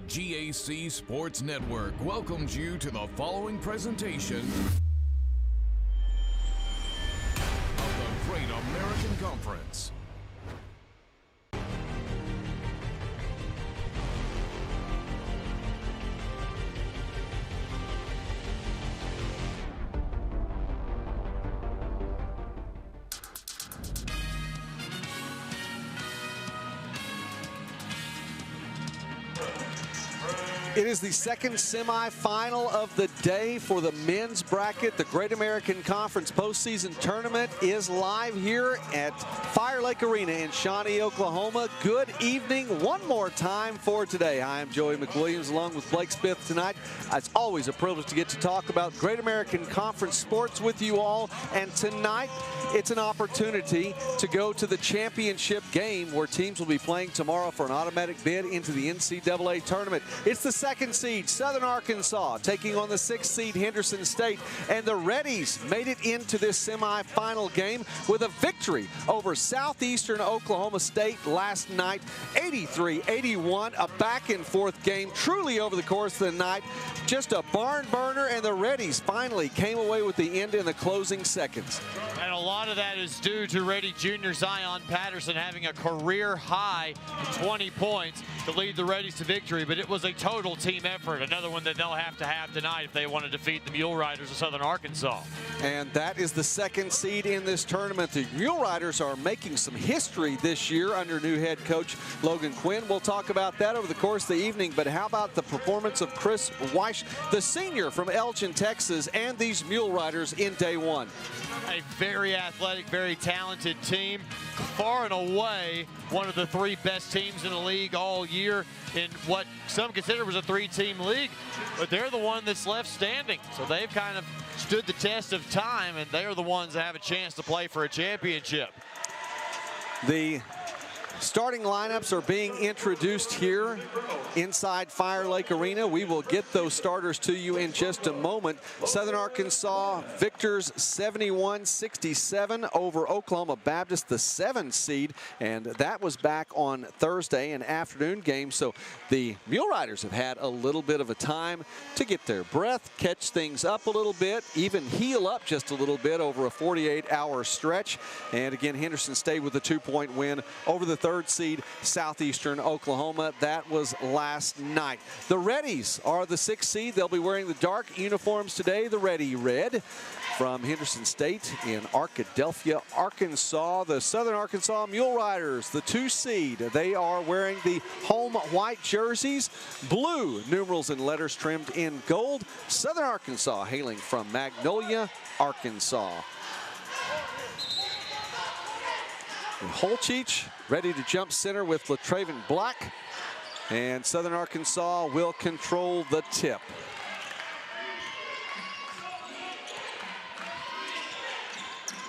GAC Sports Network welcomes you to the following presentation of the Great American Conference. It is the second semifinal of the day for the men's bracket. The Great American Conference postseason tournament is live here at Fire Lake Arena in Shawnee, Oklahoma. Good evening one more time for today. I am Joey McWilliams along with Blake Smith tonight. It's always a privilege to get to talk about Great American Conference sports with you all. And tonight, it's an opportunity to go to the championship game where teams will be playing tomorrow for an automatic bid into the NCAA tournament. It's the second seed, Southern Arkansas, taking on the 6th seed, Henderson State. And the Reddies made it into this semifinal game with a victory over Southeastern Oklahoma State last night, 83-81, a back-and-forth game, truly over the course of the night. Just a barn burner, and the Reddies finally came away with the end in the closing seconds. And a lot of that is due to Reddy junior Zion Patterson having a career high 20 points to lead the Reddies to victory, but it was a total team effort, another one that they'll have to have tonight if they want to defeat the Mule Riders of Southern Arkansas. And that is the second seed in this tournament. The Mule Riders are making some history this year under new head coach Logan Quinn. We'll talk about that over the course of the evening, but how about the performance of Chris Weish, the senior from Elgin, Texas, and these Mule Riders in day one? A very athletic, very talented team. Far and away one of the three best teams in the league all year in what some consider was a three-team league, but they're the one that's left standing. So they've kind of stood the test of time, and they're the ones that have a chance to play for a championship. The starting lineups are being introduced here inside Fire Lake Arena. We will get those starters to you in just a moment. Southern Arkansas victors 71-67 over Oklahoma Baptist, the 7th seed, and that was back on Thursday, an afternoon game. So the Mule Riders have had a little bit of a time to get their breath, catch things up a little bit, even heal up just a little bit over a 48-hour stretch. And again, Henderson stayed with a 2-point win over the 3rd seed Southeastern Oklahoma. That was last night. The Reddies are the 6th seed. They'll be wearing the dark uniforms today, the Ready Red from Henderson State in Arkadelphia, Arkansas. The Southern Arkansas Mule Riders, the 2 seed. They are wearing the home white jerseys, blue numerals and letters trimmed in gold. Southern Arkansas hailing from Magnolia, Arkansas. Holchich ready to jump center with Latraven Black, and Southern Arkansas will control the tip.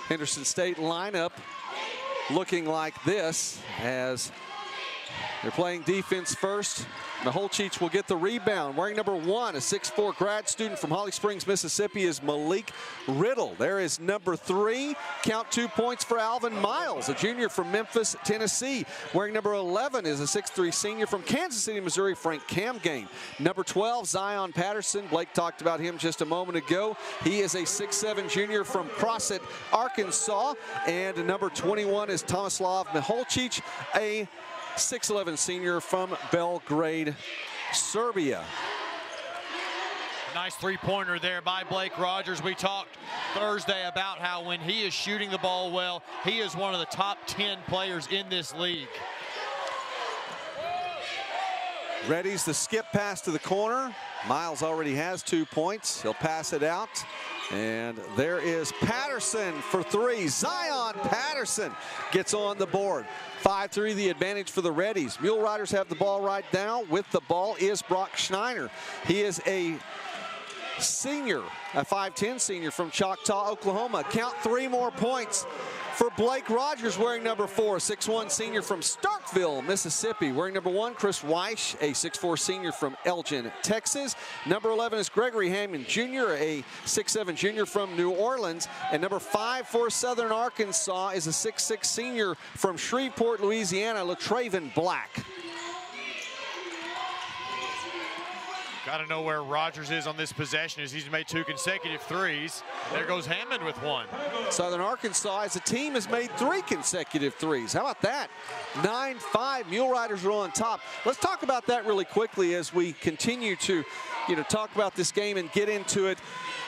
Henderson State lineup looking like this as they're playing defense first. Holchich will get the rebound. Wearing number 1, a 6'4" grad student from Holly Springs, Mississippi, is Malik Riddle. There is number 3. Count 2 points for Alvin Miles, a junior from Memphis, Tennessee. Wearing number 11 is a 6'3" senior from Kansas City, Missouri, Frank Camgain. Number 12, Zion Patterson. Blake talked about him just a moment ago. He is a 6'7" junior from Crossett, Arkansas. And number 21 is Tomislav Miholcic, a 6'11" senior from Belgrade, Serbia. Nice three-pointer there by Blake Rogers. We talked Thursday about how when he is shooting the ball well, he is one of the top 10 players in this league. Reddy's the skip pass to the corner. Miles already has 2 points. He'll pass it out. And there is Patterson for 3. Zion Patterson gets on the board. 5-3 the advantage for the Reddies. Mule Riders have the ball right now. With the ball is Brock Schneider. He is a senior, a 5'10" senior from Choctaw, Oklahoma. Count 3 more points for Blake Rogers, wearing number 4, 6'1" senior from Starkville, Mississippi. Wearing number 1, Chris Weish, a 6'4" senior from Elgin, Texas. Number 11 is Gregory Hammond Jr., a 6'7" junior from New Orleans. And number 5 for Southern Arkansas is a 6'6" senior from Shreveport, Louisiana, Latraven Black. Got to know where Rogers is on this possession as he's made 2 consecutive threes. There goes Hammond with 1. Southern Arkansas as a team has made 3 consecutive threes. How about that? 9-5, Mule Riders are on top. Let's talk about that really quickly as we continue to, talk about this game and get into it.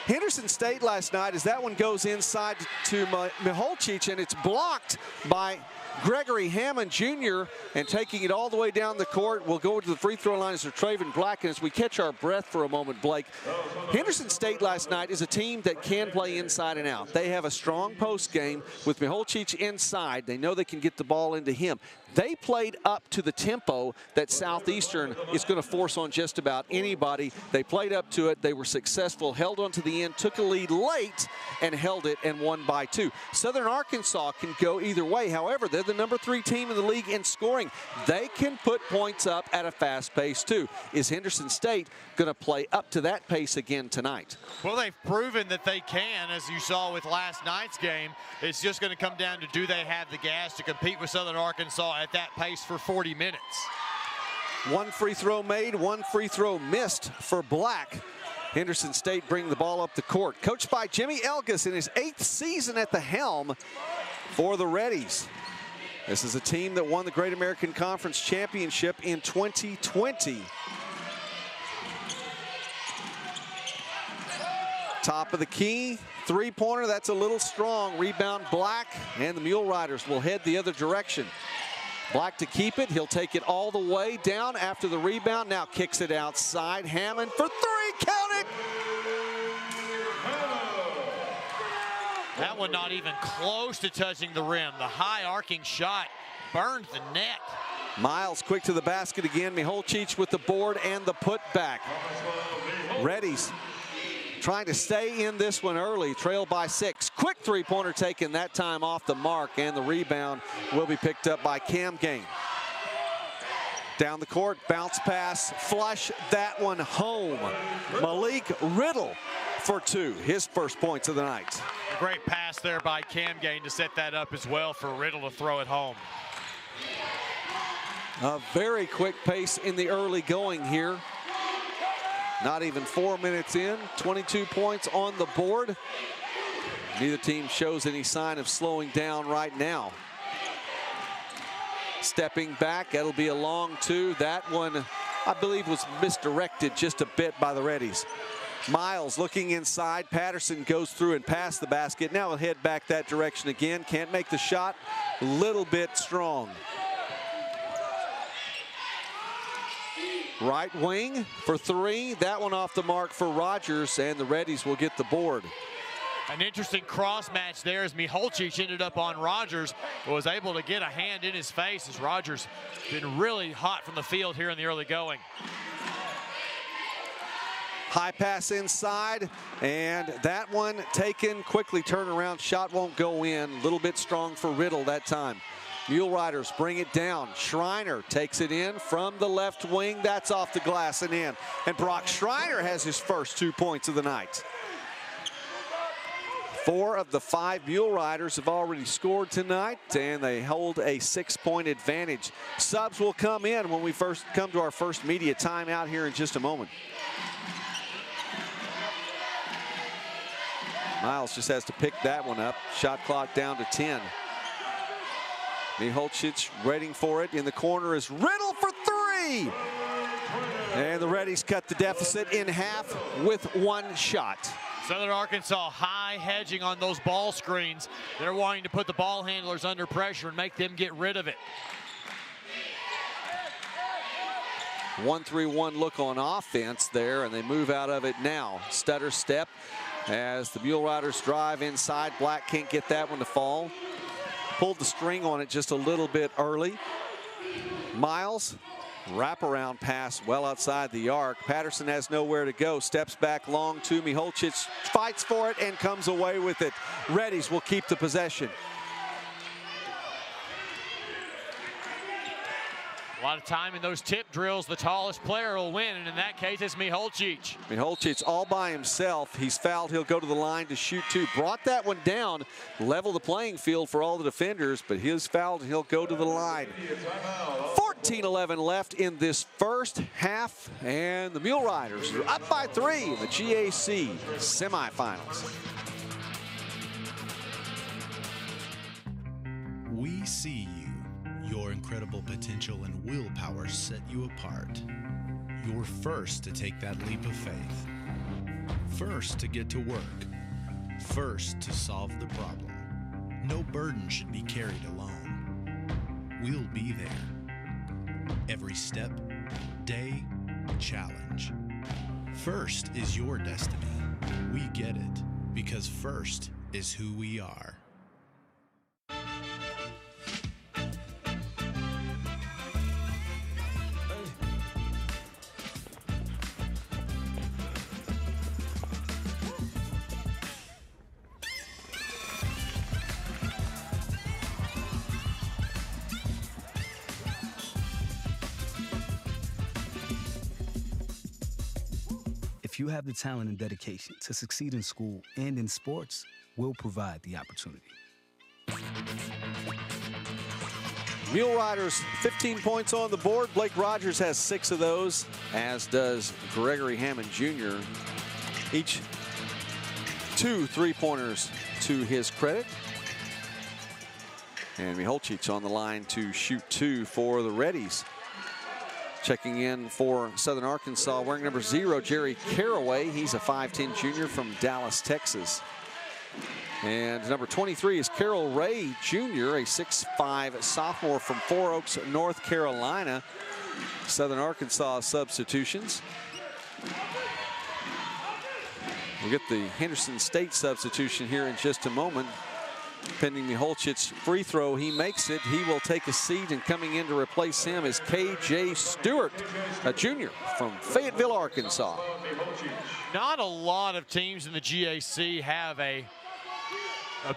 Henderson State last night, as that one goes inside to Miholcic, and it's blocked by Gregory Hammond Jr. and taking it all the way down the court. We'll go to the free throw line as Traven Black. And as we catch our breath for a moment, Blake, Henderson State last night is a team that can play inside and out. They have a strong post game with Miholcic inside. They know they can get the ball into him. They played up to the tempo that Southeastern is going to force on just about anybody. They played up to it. They were successful, held on to the end, took a lead late, and held it and won by 2. Southern Arkansas can go either way. However, they're the number 3 team in the league in scoring. They can put points up at a fast pace, too. Is Henderson State going to play up to that pace again tonight? Well, they've proven that they can, as you saw with last night's game. It's just going to come down to, do they have the gas to compete with Southern Arkansas at that pace for 40 minutes? 1 free throw made, 1 free throw missed for Black. Henderson State bring the ball up the court. Coached by Jimmy Elgus in his 8th season at the helm for the Reddies. This is a team that won the Great American Conference Championship in 2020. Top of the key, 3-pointer, that's a little strong. Rebound Black, and the Mule Riders will head the other direction. Black to keep it, he'll take it all the way down after the rebound, now kicks it outside. Hammond for 3, count it! That one not even close to touching the rim. The high arcing shot burned the net. Miles quick to the basket again. Miholcic with the board and the putback. Reddies trying to stay in this one early, trail by 6. Quick 3-pointer taken that time off the mark, and the rebound will be picked up by Cam Gain. Down the court, bounce pass, flush that one home. Malik Riddle for 2, his first points of the night. A great pass there by Cam Gain to set that up as well for Riddle to throw it home. A very quick pace in the early going here. Not even 4 minutes in, 22 points on the board. Neither team shows any sign of slowing down right now. Stepping back, that'll be a long 2. That one, I believe, was misdirected just a bit by the Reddies. Miles looking inside. Patterson goes through and past the basket. Now he'll head back that direction again. Can't make the shot. A little bit strong. Right wing for 3. That one off the mark for Rogers, and the Reddies will get the board. An interesting cross match there as Miholcic ended up on Rogers, but was able to get a hand in his face as Rogers been really hot from the field here in the early going. High pass inside, and that one taken quickly. Turnaround shot won't go in. A little bit strong for Riddle that time. Mule Riders bring it down. Schreiner takes it in from the left wing. That's off the glass and in. And Brock Schreiner has his first 2 points of the night. 4 of the 5 Mule Riders have already scored tonight, and they hold a 6-point advantage. Subs will come in when we first come to our first media timeout here in just a moment. Miles just has to pick that one up. Shot clock down to 10. Miholcic waiting for it. In the corner is Riddle for 3. And the Reddies cut the deficit in half with 1 shot. Southern Arkansas high hedging on those ball screens. They're wanting to put the ball handlers under pressure and make them get rid of it. 1-3-1 look on offense there, and they move out of it now. Stutter step as the Mule Riders drive inside. Black can't get that one to fall. Pulled the string on it just a little bit early. Miles, wraparound pass well outside the arc. Patterson has nowhere to go. Steps back long to Miholcic, fights for it and comes away with it. Reddies will keep the possession. A lot of time in those tip drills, the tallest player will win, and in that case, it's Miholcic. Miholcic all by himself. He's fouled. He'll go to the line to shoot 2. Brought that one down, level the playing field for all the defenders, but he's fouled and he'll go to the line. 14-11 left in this first half, and the Mule Riders are up by 3 in the GAC semifinals. We see you. Your incredible potential and willpower set you apart. You're first to take that leap of faith. First to get to work. First to solve the problem. No burden should be carried alone. We'll be there. Every step, day, challenge. First is your destiny. We get it because first is who we are. If you have the talent and dedication to succeed in school and in sports, we'll provide the opportunity. Mule Riders, 15 points on the board. Blake Rogers has 6 of those, as does Gregory Hammond Jr. Each 2 3-pointers to his credit. And Miholcic on the line to shoot 2 for the Reddies. Checking in for Southern Arkansas, wearing number 0, Jerry Caraway. He's a 5'10 junior from Dallas, Texas. And number 23 is Carroll Ray Jr., a 6'5 sophomore from Four Oaks, North Carolina. Southern Arkansas substitutions. We'll get the Henderson State substitution here in just a moment. Pending Miholcic's free throw, he makes it. He will take a seat, and coming in to replace him is K.J. Stewart, a junior from Fayetteville, Arkansas. Not a lot of teams in the GAC have a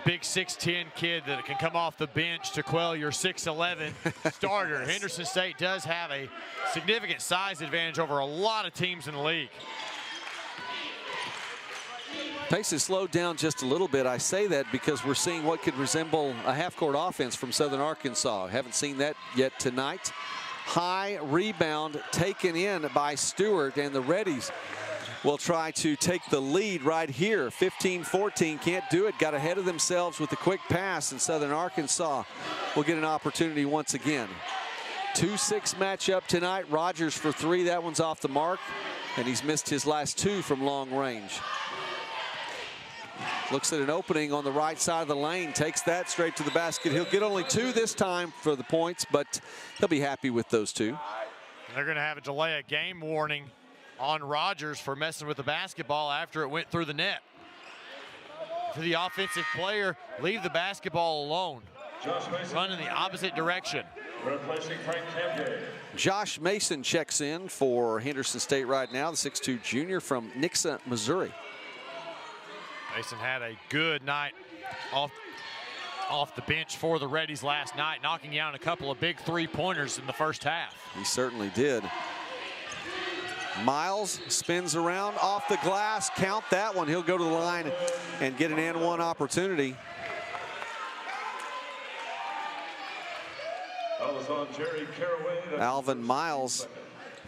big 6'10 kid that can come off the bench to quell your 6'11 starter. Henderson State does have a significant size advantage over a lot of teams in the league. Pace is slowed down just a little bit. I say that because we're seeing what could resemble a half-court offense from Southern Arkansas. Haven't seen that yet tonight. High rebound taken in by Stewart, and the Reddies will try to take the lead right here. 15-14, can't do it. Got ahead of themselves with the quick pass, and Southern Arkansas will get an opportunity once again. 2-6 matchup tonight. Rogers for 3. That one's off the mark, and he's missed his last 2 from long range. Looks at an opening on the right side of the lane, takes that straight to the basket. He'll get only 2 this time for the points, but he'll be happy with those 2. They're going to have a delay of game warning on Rogers for messing with the basketball after it went through the net. To the offensive player, leave the basketball alone. Run in the opposite direction. Josh Mason checks in for Henderson State right now, the 6'2 junior from Nixa, Missouri. Mason had a good night off the bench for the Reddies last night, knocking down a couple of big 3-pointers in the first half. He certainly did. Miles spins around off the glass. Count that one. He'll go to the line and get an and-one opportunity. Alvin Miles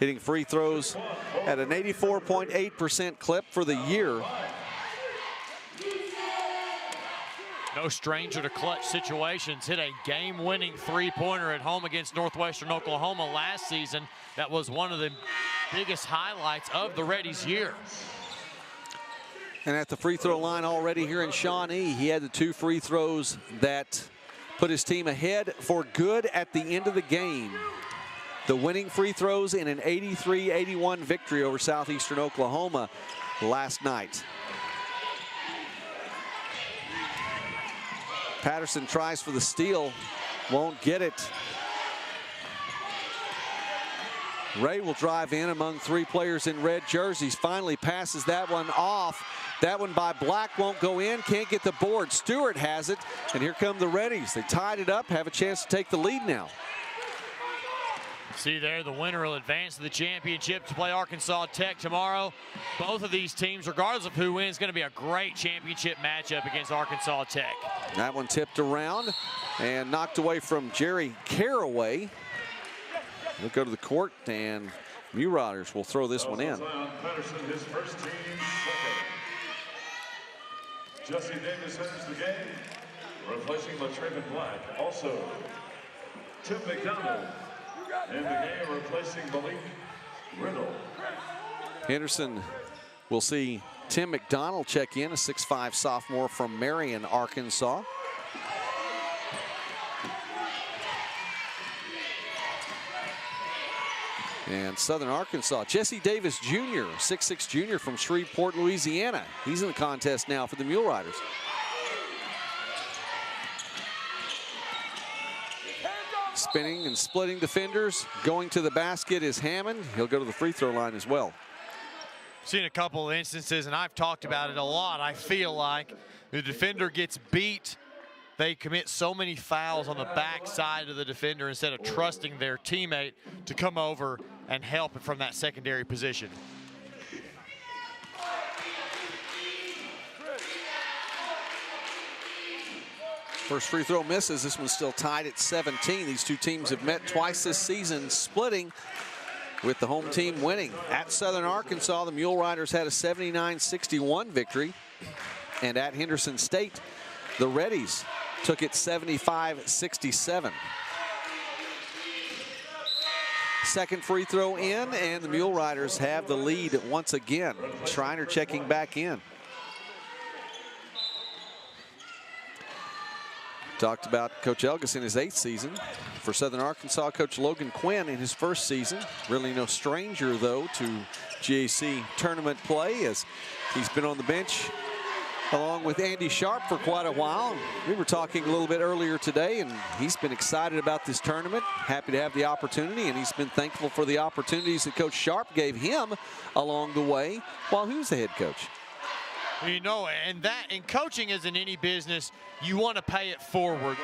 hitting free throws at an 84.8% clip for the year. No stranger to clutch situations. Hit a game-winning 3-pointer at home against Northwestern Oklahoma last season. That was one of the biggest highlights of the Reddies' year. And at the free throw line already here in Shawnee, he had the 2 free throws that put his team ahead for good at the end of the game. The winning free throws in an 83-81 victory over Southeastern Oklahoma last night. Patterson tries for the steal, won't get it. Ray will drive in among 3 players in red jerseys. Finally passes that one off. That one by Black won't go in, can't get the board. Stewart has it, and here come the Reddies. They tied it up, have a chance to take the lead now. See there, the winner will advance to the championship to play Arkansas Tech tomorrow. Both of these teams, regardless of who wins, going to be a great championship matchup against Arkansas Tech. That one tipped around and knocked away from Jerry Caraway. He'll go to the court, and Mule Riders will throw this one in. Henderson, his first team second. Jesse Davis enters the game, replacing LaTraven Black. Also, Tim McDonald in the game, replacing Malik Riddle. Henderson will see Tim McDonald check in, a 6'5" sophomore from Marion, Arkansas. And Southern Arkansas, Jesse Davis Jr., 6'6" junior from Shreveport, Louisiana. He's in the contest now for the Mule Riders. Spinning and splitting defenders. Going to the basket is Hammond. He'll go to the free throw line as well. Seen a couple of instances, and I've talked about it a lot. I feel like the defender gets beat. They commit so many fouls on the back side of the defender instead of trusting their teammate to come over and help from that secondary position. First free throw misses. This one's still tied at 17. These two teams have met twice this season, splitting with the home team winning. At Southern Arkansas, the Mule Riders had a 79-61 victory. And at Henderson State, the Reddies took it 75-67. Second free throw in, and the Mule Riders have the lead once again. Schreiner checking back in. Talked about Coach Elgus in his 8th season. For Southern Arkansas, Coach Logan Quinn in his 1st season. Really no stranger, though, to GAC tournament play, as he's been on the bench along with Andy Sharp for quite a while. We were talking a little bit earlier today, and he's been excited about this tournament, happy to have the opportunity, and he's been thankful for the opportunities that Coach Sharp gave him along the way while he was the head coach. You know, and coaching isn't any business. You want to pay it forward.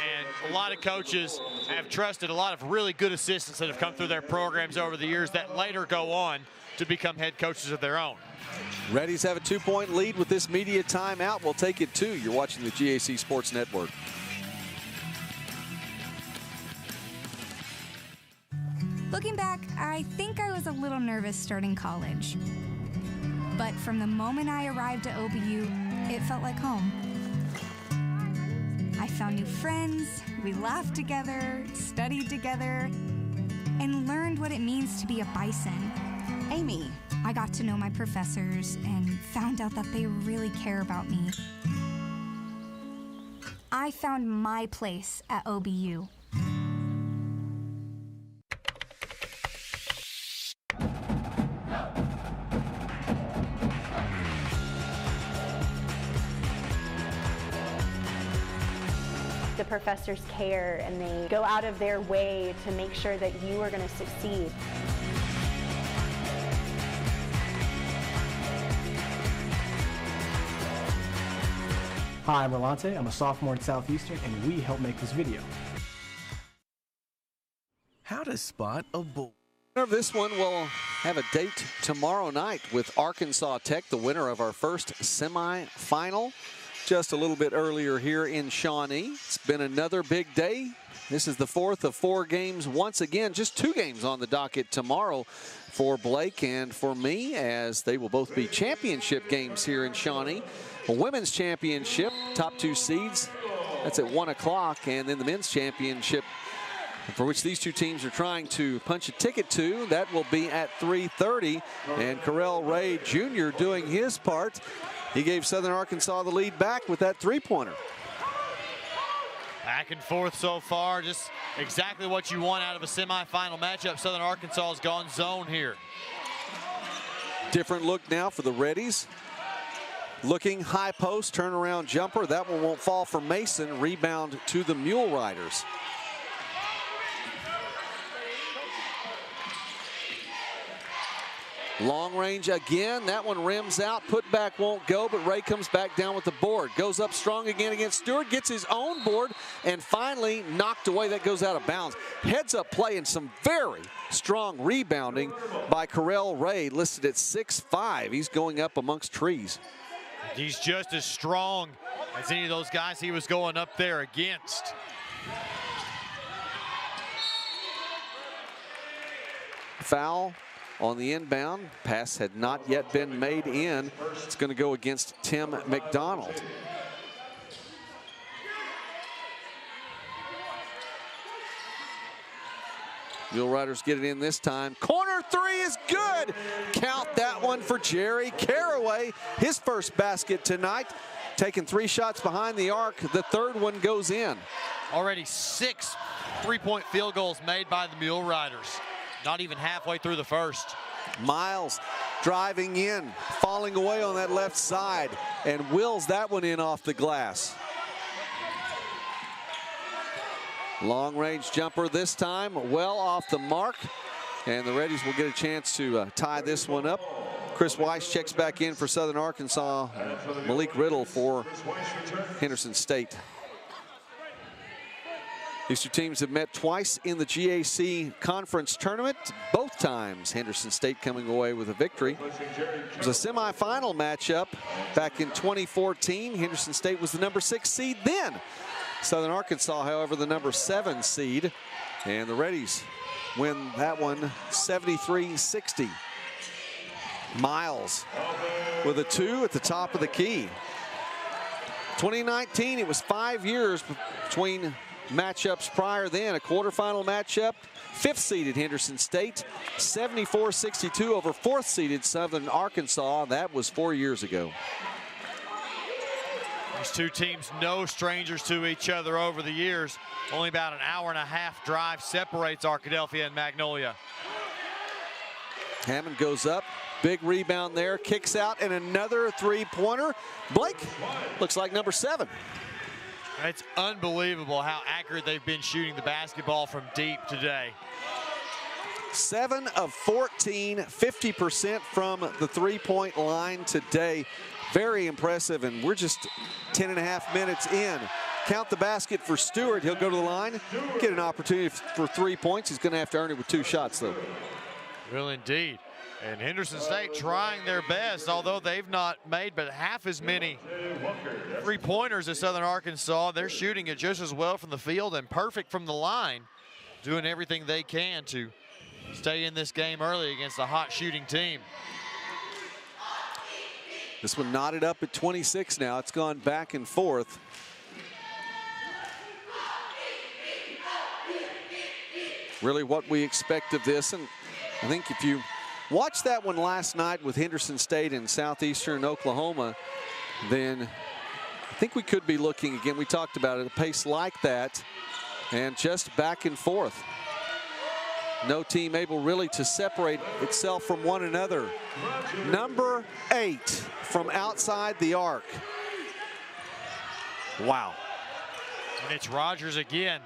And a lot of coaches have trusted a lot of really good assistants that have come through their programs over the years that later go on to become head coaches of their own. Reddies have a 2-point lead with this media timeout. We'll take it 2. You're watching the GAC Sports Network. Looking back, I think I was a little nervous starting college. But from the moment I arrived at OBU, it felt like home. I found new friends, we laughed together, studied together, and learned what it means to be a Bison. Amy. I got to know my professors and found out that they really care about me. I found my place at OBU. The professors care and they go out of their way to make sure that you are going to succeed. Hi, I'm Rolante. I'm a sophomore at Southeastern, and we help make this video. How to spot a bull. This one will have a date tomorrow night with Arkansas Tech, the winner of our first semifinal. Just a little bit earlier here in Shawnee. It's been another big day. This is the 4th of 4 games once again. Just 2 games on the docket tomorrow for Blake and for me, as they will both be championship games here in Shawnee. A women's championship, top 2 seeds, that's at 1 o'clock, and then the men's championship, for which these two teams are trying to punch a ticket to, that will be at 3:30. And Carell Ray Jr. doing his part. He gave Southern Arkansas the lead back with that 3-pointer. Back and forth so far, just exactly what you want out of a semifinal matchup. Southern Arkansas has gone zone here. Different look now for the Reddies. Looking high post, turnaround jumper. That one won't fall for Mason. Rebound to the Mule Riders. Long range again. That one rims out. Put back won't go, but Ray comes back down with the board. Goes up strong again against Stewart. Gets his own board and finally knocked away. That goes out of bounds. Heads up play and some very strong rebounding by Carell Ray, listed at 6'5". He's going up amongst trees. He's just as strong as any of those guys he was going up there against. Foul on the inbound. Pass had not yet been made in. It's going to go against Tim McDonald. Mule Riders get it in this time. Corner three is good. Count that one for Jerry Caraway. His first basket tonight. Taking 3 shots behind the arc. The third one goes in. Already 6 3-point field goals made by the Mule Riders. Not even halfway through the first. Miles driving in, falling away on that left side, and wills that one in off the glass. Long range jumper this time, well off the mark, and the Reddies will get a chance to tie this one up. Chris Weiss checks back in for Southern Arkansas. Malik Riddle for Henderson State. These two teams have met twice in the GAC Conference Tournament. Both times Henderson State coming away with a victory. It was a semifinal matchup back in 2014. Henderson State was the number 6 seed then. Southern Arkansas, however, the number 7 seed. And the Reddies win that one 73-60. Miles with a 2 at the top of the key. 2019, it was 5 years between matchups prior then. A quarterfinal matchup, 5th seeded Henderson State, 74-62 over 4th seeded Southern Arkansas. That was 4 years ago. These two teams no strangers to each other over the years. Only about an hour-and-a-half drive separates Arkadelphia and Magnolia. Hammond goes up, big rebound there, kicks out, and another three-pointer. Blake looks like number 7. It's unbelievable how accurate they've been shooting the basketball from deep today. 7 of 14, 50% from the three-point line today. Very impressive, and we're just 10.5 minutes in. Count the basket for Stewart. He'll go to the line, get an opportunity for 3 points. He's going to have to earn it with 2 shots, though. Will indeed. And Henderson State trying their best, although they've not made but half as many three-pointers as Southern Arkansas. They're shooting it just as well from the field and perfect from the line, doing everything they can to stay in this game early against a hot shooting team. This one knotted up at 26 now. It's gone back and forth. Really what we expect of this, and I think if you watched that one last night with Henderson State and Southeastern Oklahoma, then I think we could be looking again. We talked about it, a pace like that, and just back and forth. No team able really to separate itself from one another. Number 8 from outside the arc. Wow. And it's Rogers again.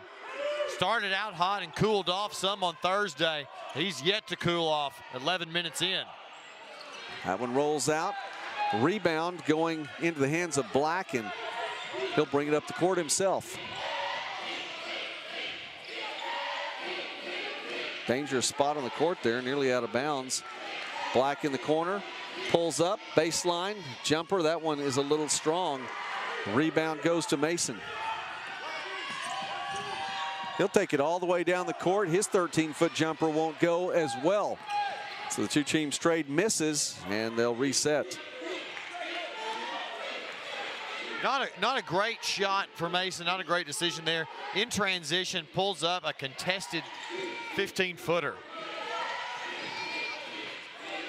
Started out hot and cooled off some on Thursday. He's yet to cool off 11 minutes in. That one rolls out. Rebound going into the hands of Black, and he'll bring it up the court himself. Dangerous spot on the court there, nearly out of bounds. Black in the corner, pulls up, baseline, jumper. That one is a little strong. Rebound goes to Mason. He'll take it all the way down the court. His 13-foot jumper won't go as well. So the two teams trade misses, and they'll reset. Not a great shot for Mason, not a great decision there. In transition, pulls up a contested 15-footer.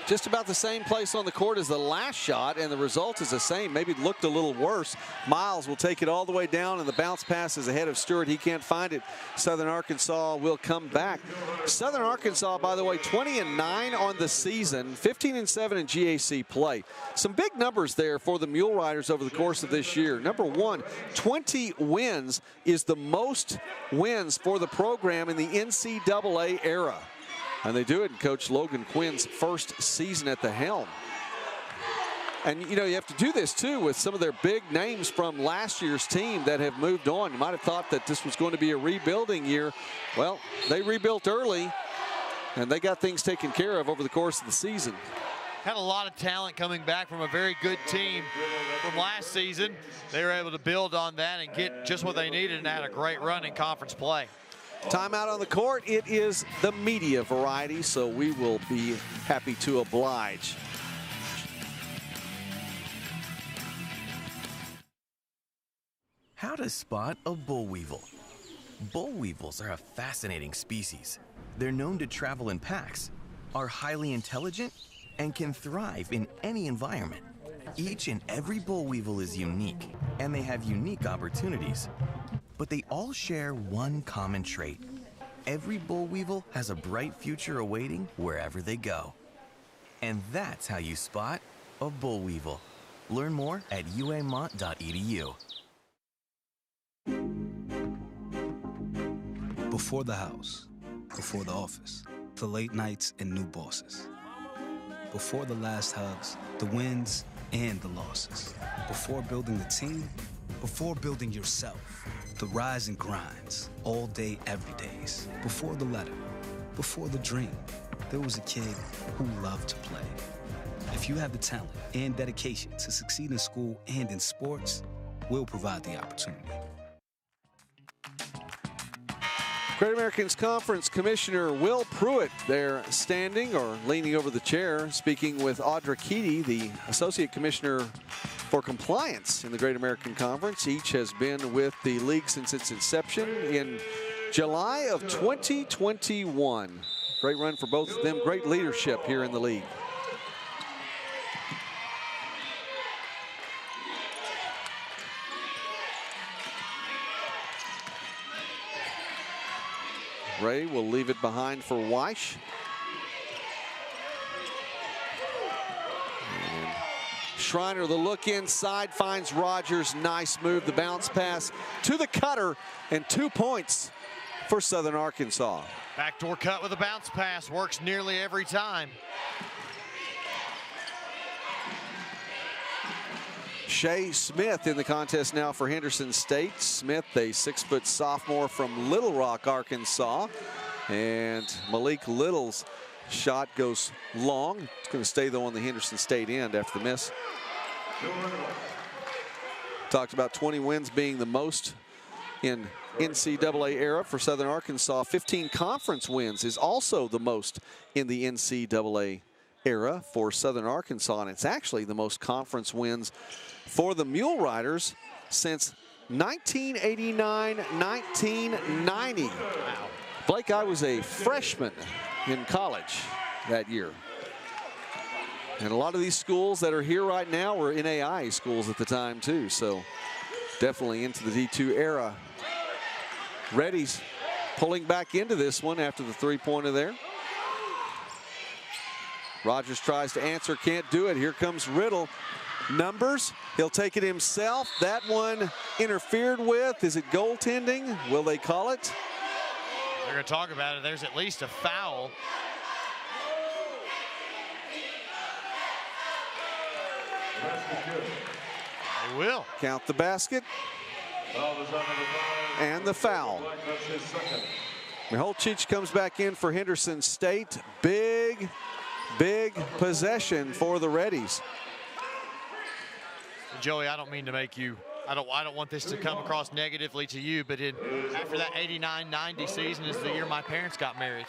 Just about the same place on the court as the last shot, and the result is the same. Maybe it looked a little worse. Miles will take it all the way down, and the bounce pass is ahead of Stewart. He can't find it. Southern Arkansas will come back. Southern Arkansas, by the way, 20-9 on the season, 15-7 in GAC play. Some big numbers there for the Mule Riders over the course of this year. Number 1, 20 wins is the most wins for the program in the NCAA era. And they do it in Coach Logan Quinn's first season at the helm. And, you know, you have to do this, too, with some of their big names from last year's team that have moved on. You might have thought that this was going to be a rebuilding year. Well, they rebuilt early, and they got things taken care of over the course of the season. Had a lot of talent coming back from a very good team from last season. They were able to build on that and get just what they needed and had a great run in conference play. Timeout on the court. It is the media variety, so we will be happy to oblige. How to spot a boll weevil. Boll weevils are a fascinating species. They're known to travel in packs, are highly intelligent, and can thrive in any environment. Each and every boll weevil is unique, and they have unique opportunities. But they all share one common trait. Every boll weevil has a bright future awaiting wherever they go. And that's how you spot a boll weevil. Learn more at uamont.edu. Before the house, before the office, the late nights and new bosses. Before the last hugs, the wins and the losses. Before building the team, before building yourself. The rise and grinds, all day, every days. Before the letter, before the dream, there was a kid who loved to play. If you have the talent and dedication to succeed in school and in sports, we'll provide the opportunity. Great Americans Conference Commissioner Will Pruitt there standing or leaning over the chair, speaking with Audra Keaty, the Associate Commissioner for Compliance in the Great American Conference. Each has been with the league since its inception in July of 2021. Great run for both of them, great leadership here in the league. Ray will leave it behind for Weish. And Schreiner, the look inside, finds Rogers. Nice move, the bounce pass to the cutter, and 2 points for Southern Arkansas. Backdoor cut with a bounce pass, works nearly every time. Shea Smith in the contest now for Henderson State. Smith, a 6-foot sophomore from Little Rock, Arkansas. And Malik Little's shot goes long. It's going to stay, though, on the Henderson State end after the miss. Talked about 20 wins being the most in NCAA era for Southern Arkansas. 15 conference wins is also the most in the NCAA era for Southern Arkansas. And it's actually the most conference wins for the Mule Riders since 1989-1990. Wow. Blake, I was a freshman in college that year. And a lot of these schools that are here right now were NAIA schools at the time too, so definitely into the D2 era. Reddy's pulling back into this one after the three-pointer there. Rogers tries to answer, can't do it. Here comes Riddle. Numbers, he'll take it himself. That one interfered with. Is it goaltending? Will they call it? They're going to talk about it. There's at least a foul. They will. Count the basket. And the foul. Miholcic comes back in for Henderson State. Big possession for the Reddies. Joey, I don't mean to make you, I don't want this to come across negatively to you, but after that 89-90 season is the year my parents got married.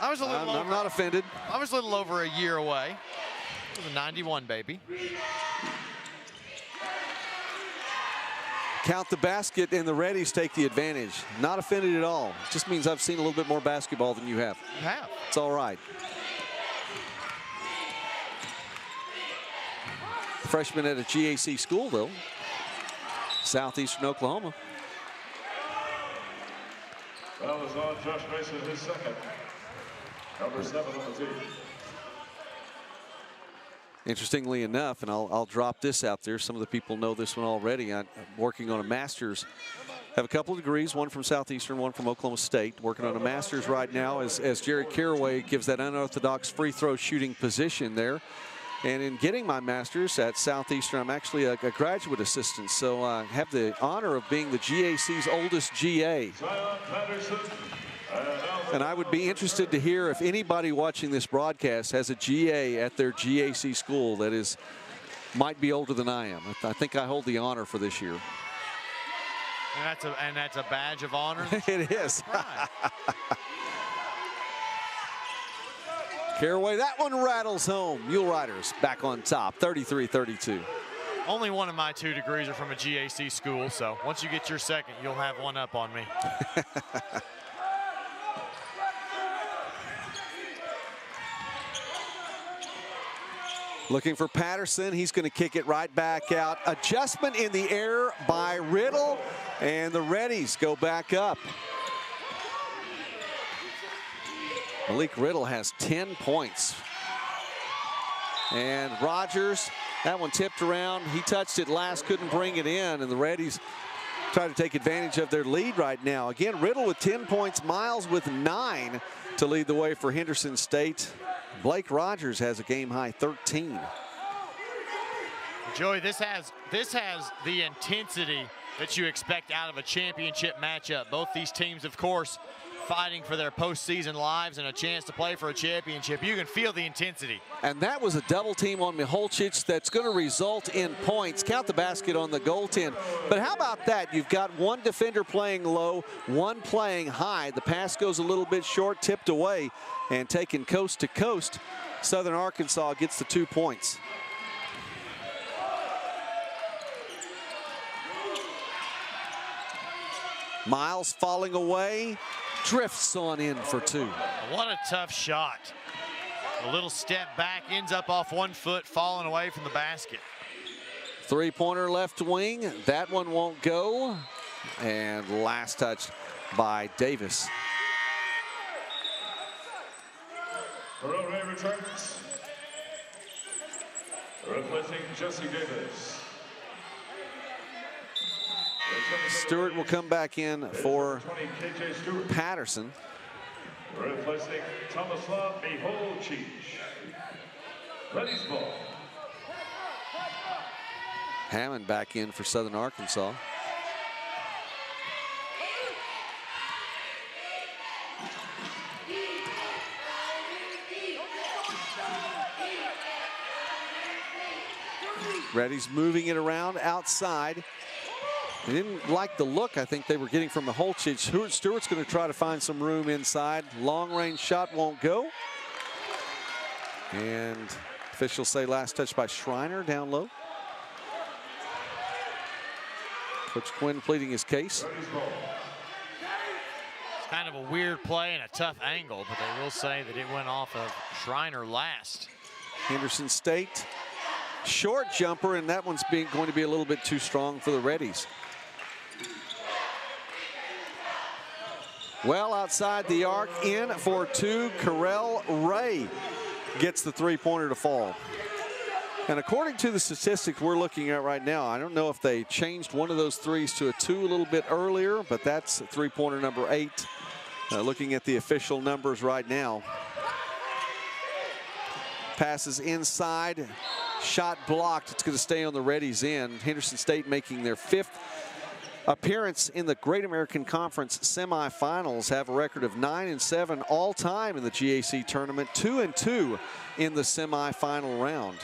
I was a little I'm not offended. I was a little over a year away. It was a 91 baby. Count the basket, and the Reddies take the advantage. Not offended at all. It just means I've seen a little bit more basketball than you have. You have. It's all right. Freshman at a GAC school, though. Southeastern Oklahoma. That was on Josh Mason, his second. Number 7 on the team. Interestingly enough, and I'll drop this out there. Some of the people know this one already. I'm working on a master's. Have a couple of degrees, one from Southeastern, one from Oklahoma State. Working on a master's right now as Jerry Caraway gives that unorthodox free throw shooting position there. And in getting my master's at Southeastern, I'm actually a graduate assistant. So I have the honor of being the GAC's oldest GA. And I would be interested to hear if anybody watching this broadcast has a GA at their GAC school that might be older than I am. I think I hold the honor for this year. And that's a badge of honor. It is. Right. Caraway, that one rattles home. Mule Riders back on top, 33-32. Only one of my 2 degrees are from a GAC school, so once you get your second, you'll have one up on me. Looking for Patterson. He's going to kick it right back out. Adjustment in the air by Riddle, and the Reddies go back up. Malik Riddle has 10 points. And Rogers, that one tipped around. He touched it last, couldn't bring it in, and the Reddies try to take advantage of their lead right now. Again, Riddle with 10 points, Miles with 9 to lead the way for Henderson State. Blake Rogers has a game-high 13. Joey, this has the intensity that you expect out of a championship matchup. Both these teams, of course, fighting for their postseason lives and a chance to play for a championship. You can feel the intensity. And that was a double team on Miholcic that's going to result in points. Count the basket on the goaltend. But how about that? You've got one defender playing low, one playing high. The pass goes a little bit short, tipped away, and taken coast to coast. Southern Arkansas gets the 2 points. Miles falling away, drifts on in for 2. What a tough shot. A little step back, ends up off 1 foot, falling away from the basket. 3-pointer left wing, that one won't go. And last touch by Davis. Ray returns. Replacing Jesse Davis. Stewart will come back in for Patterson. Replacing Tomislav Miholcic. Ready's ball. Hammond back in for Southern Arkansas. Reddy's moving it around outside. They didn't like the look I think they were getting from the Miholcic. Stewart's going to try to find some room inside. Long range shot won't go. And officials say last touch by Schreiner down low. Coach Quinn pleading his case. It's kind of a weird play and a tough angle, but they will say that it went off of Schreiner last. Henderson State, short jumper, and that one's going to be a little bit too strong for the Reddies. Well outside the arc, in for 2, Carell Ray gets the 3-pointer to fall. And according to the statistics we're looking at right now, I don't know if they changed one of those threes to a 2 a little bit earlier, but that's 3-pointer number 8. Looking at the official numbers right now. Passes inside, shot blocked. It's going to stay on the Reddies' end. Henderson State making their 5th appearance in the Great American Conference semifinals, have a record of 9-7 all time in the GAC tournament, 2-2 in the semifinal round.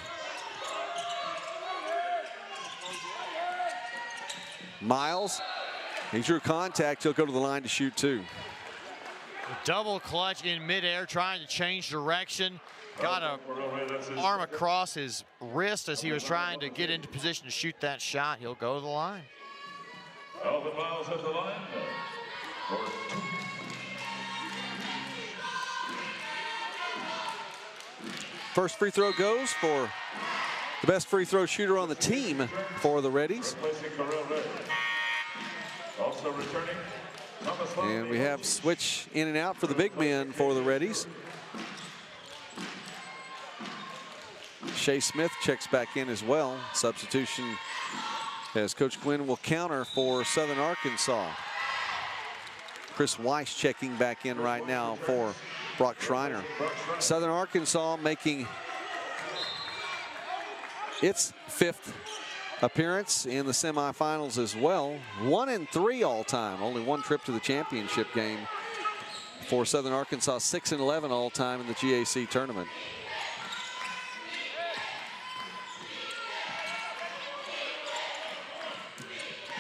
Miles, he drew contact. He'll go to the line to shoot 2. Double clutch in midair, trying to change direction. Got a arm across his wrist as he was trying to get into position to shoot that shot. He'll go to the line. Alvin Miles at the line. First free throw goes for the best free throw shooter on the team for the Reddies. Also returning. And we have switch in and out for the big men for the Reddies. Shea Smith checks back in as well. Substitution as Coach Quinn will counter for Southern Arkansas. Chris Weiss checking back in right now for Brock Schreiner. Southern Arkansas making its 5th appearance in the semifinals as well. 1-3 all time. Only 1 trip to the championship game for Southern Arkansas. 6-11 all time in the GAC tournament.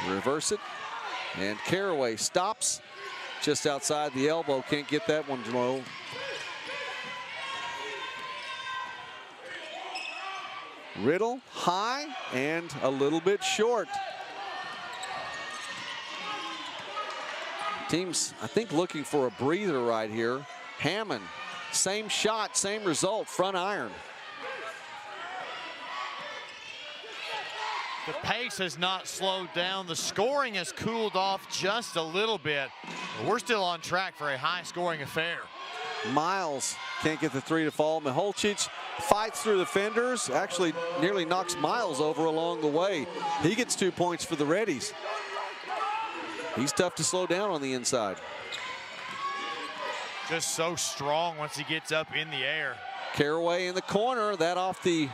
Reverse it. And Caraway stops just outside the elbow. Can't get that one to roll. Riddle high and a little bit short. Team's, I think, looking for a breather right here. Hammond, same shot, same result, front iron. The pace has not slowed down. The scoring has cooled off just a little bit. But we're still on track for a high-scoring affair. Miles can't get the three to fall. Miholcic fights through the fenders, actually nearly knocks Miles over along the way. He gets 2 points for the Reddies. He's tough to slow down on the inside. Just so strong once he gets up in the air. Caraway in the corner, that off the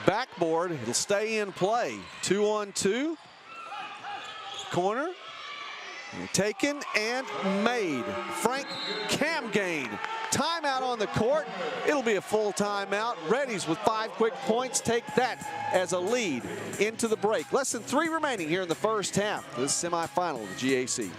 backboard. It'll stay in play. 2-on-2. Corner. Taken and made. Frank Camgain. Timeout on the court. It'll be a full timeout. Reddies with 5 quick points take that as a lead into the break. Less than 3 remaining here in the first half. This semifinal of the GAC.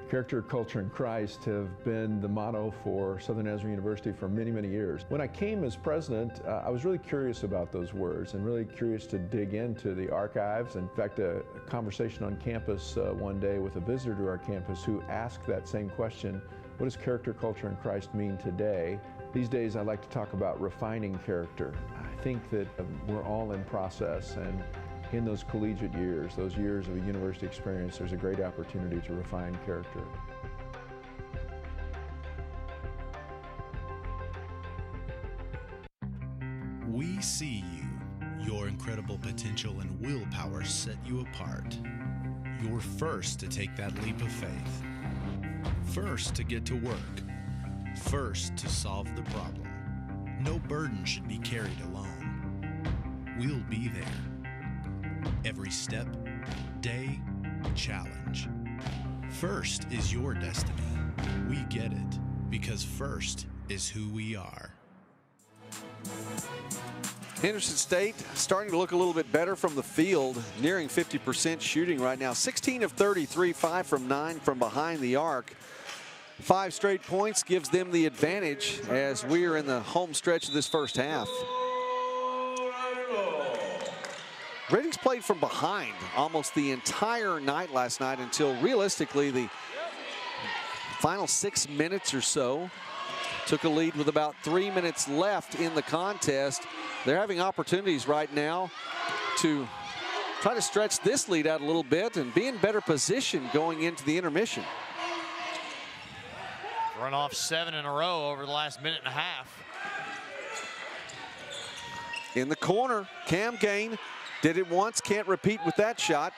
Character, culture, and Christ have been the motto for Southern Nazarene University for many, many years. When I came as president, I was really curious about those words and really curious to dig into the archives. In fact, a conversation on campus one day with a visitor to our campus who asked that same question, what does character, culture, and Christ mean today? These days, I like to talk about refining character. I think that we're all in process, and in those collegiate years, those years of a university experience, there's a great opportunity to refine character. We see you. Your incredible potential and willpower set you apart. You're first to take that leap of faith. First to get to work. First to solve the problem. No burden should be carried alone. We'll be there. Every step, day, challenge. First is your destiny. We get it because first is who we are. Henderson State starting to look a little bit better from the field, nearing 50% shooting right now. 16 of 33, 5 from 9 from behind the arc. 5 straight points gives them the advantage as we are in the home stretch of this first half. Redding's played from behind almost the entire night last night until realistically the final 6 minutes or so. Took a lead with about 3 minutes left in the contest. They're having opportunities right now to try to stretch this lead out a little bit and be in better position going into the intermission. Run off 7 in a row over the last minute and a half. In the corner, Camgain did it once, can't repeat with that shot.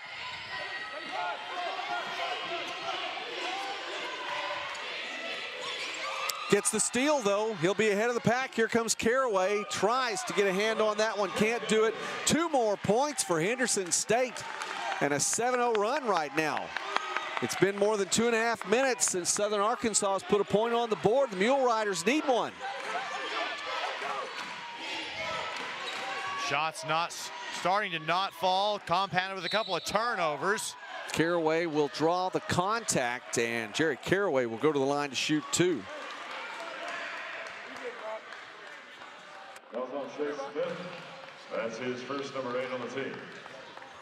Gets the steal though, he'll be ahead of the pack. Here comes Caraway, tries to get a hand on that one, can't do it. 2 more points for Henderson State and a 7-0 run right now. It's been more than 2.5 minutes since Southern Arkansas has put a point on the board. The Mule Riders need one. Shots starting to not fall, compounded with a couple of turnovers. Caraway will draw the contact, and Jerry Caraway will go to the line to shoot 2. That's his first number 8 on the team.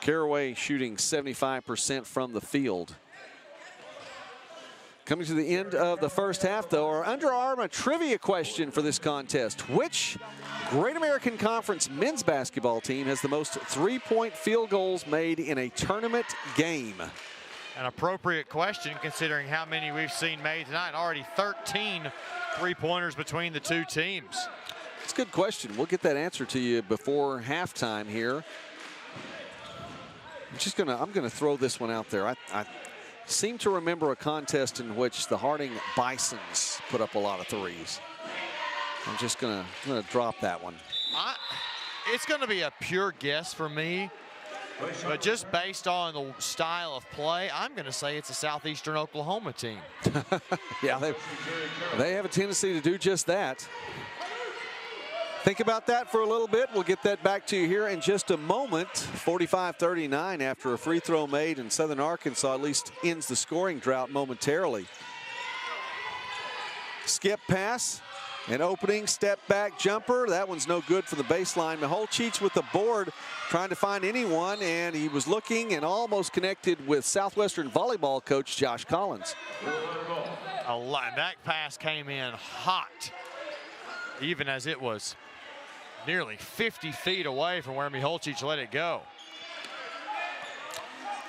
Caraway shooting 75% from the field. Coming to the end of the first half, though, our Under Armour trivia question for this contest. Which Great American Conference men's basketball team has the most 3-point field goals made in a tournament game? An appropriate question considering how many we've seen made tonight. Already 13 3-pointers between the two teams. It's a good question. We'll get that answer to you before halftime here. I'm gonna throw this one out there. I seem to remember a contest in which the Harding Bisons put up a lot of threes. I'm just gonna drop that one. It's gonna be a pure guess for me, But just based on the style of play, I'm going to say it's a Southeastern Oklahoma team. Yeah, they have a tendency to do just that. Think about that for a little bit. We'll get that back to you here in just a moment. 45-39 after a free throw made, and Southern Arkansas at least ends the scoring drought momentarily. Skip pass, an opening step back jumper. That one's no good for the baseline. Miholcic with the board, trying to find anyone, and he was looking and almost connected with Southwestern volleyball coach Josh Collins. That pass came in hot, even as it was nearly 50 feet away from where Miholcic let it go.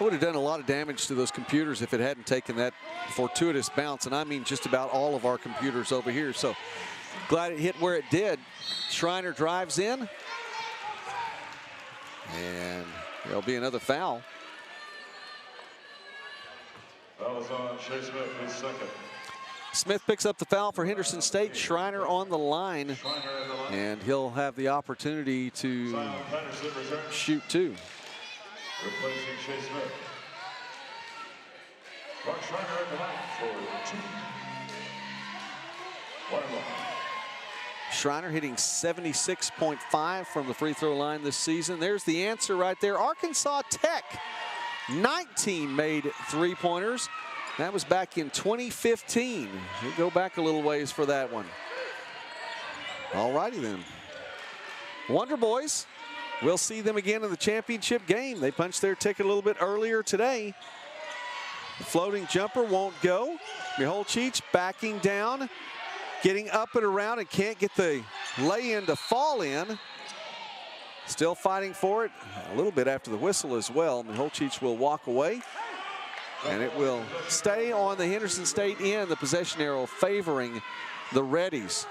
It would have done a lot of damage to those computers if it hadn't taken that fortuitous bounce, and I mean just about all of our computers over here. So glad it hit where it did. Schreiner drives in, and there'll be another foul. Foul is on Shea Smith, his second. Smith picks up the foul for Henderson State. Schreiner on the line, and he'll have the opportunity to shoot two. Replacing Shea Smith. Mark Schreiner at the line for two. 1-1. Schreiner hitting 76.5 from the free throw line this season. There's the answer right there. Arkansas Tech, 19 made three-pointers. That was back in 2015. We go back a little ways for that one. All righty then. Wonder Boys, we'll see them again in the championship game. They punched their ticket a little bit earlier today. The floating jumper won't go. Miholcic backing down, getting up and around, and can't get the lay-in to fall in. Still fighting for it a little bit after the whistle as well. Miholcic will walk away, and it will stay on the Henderson State end, the possession arrow favoring the Reddies.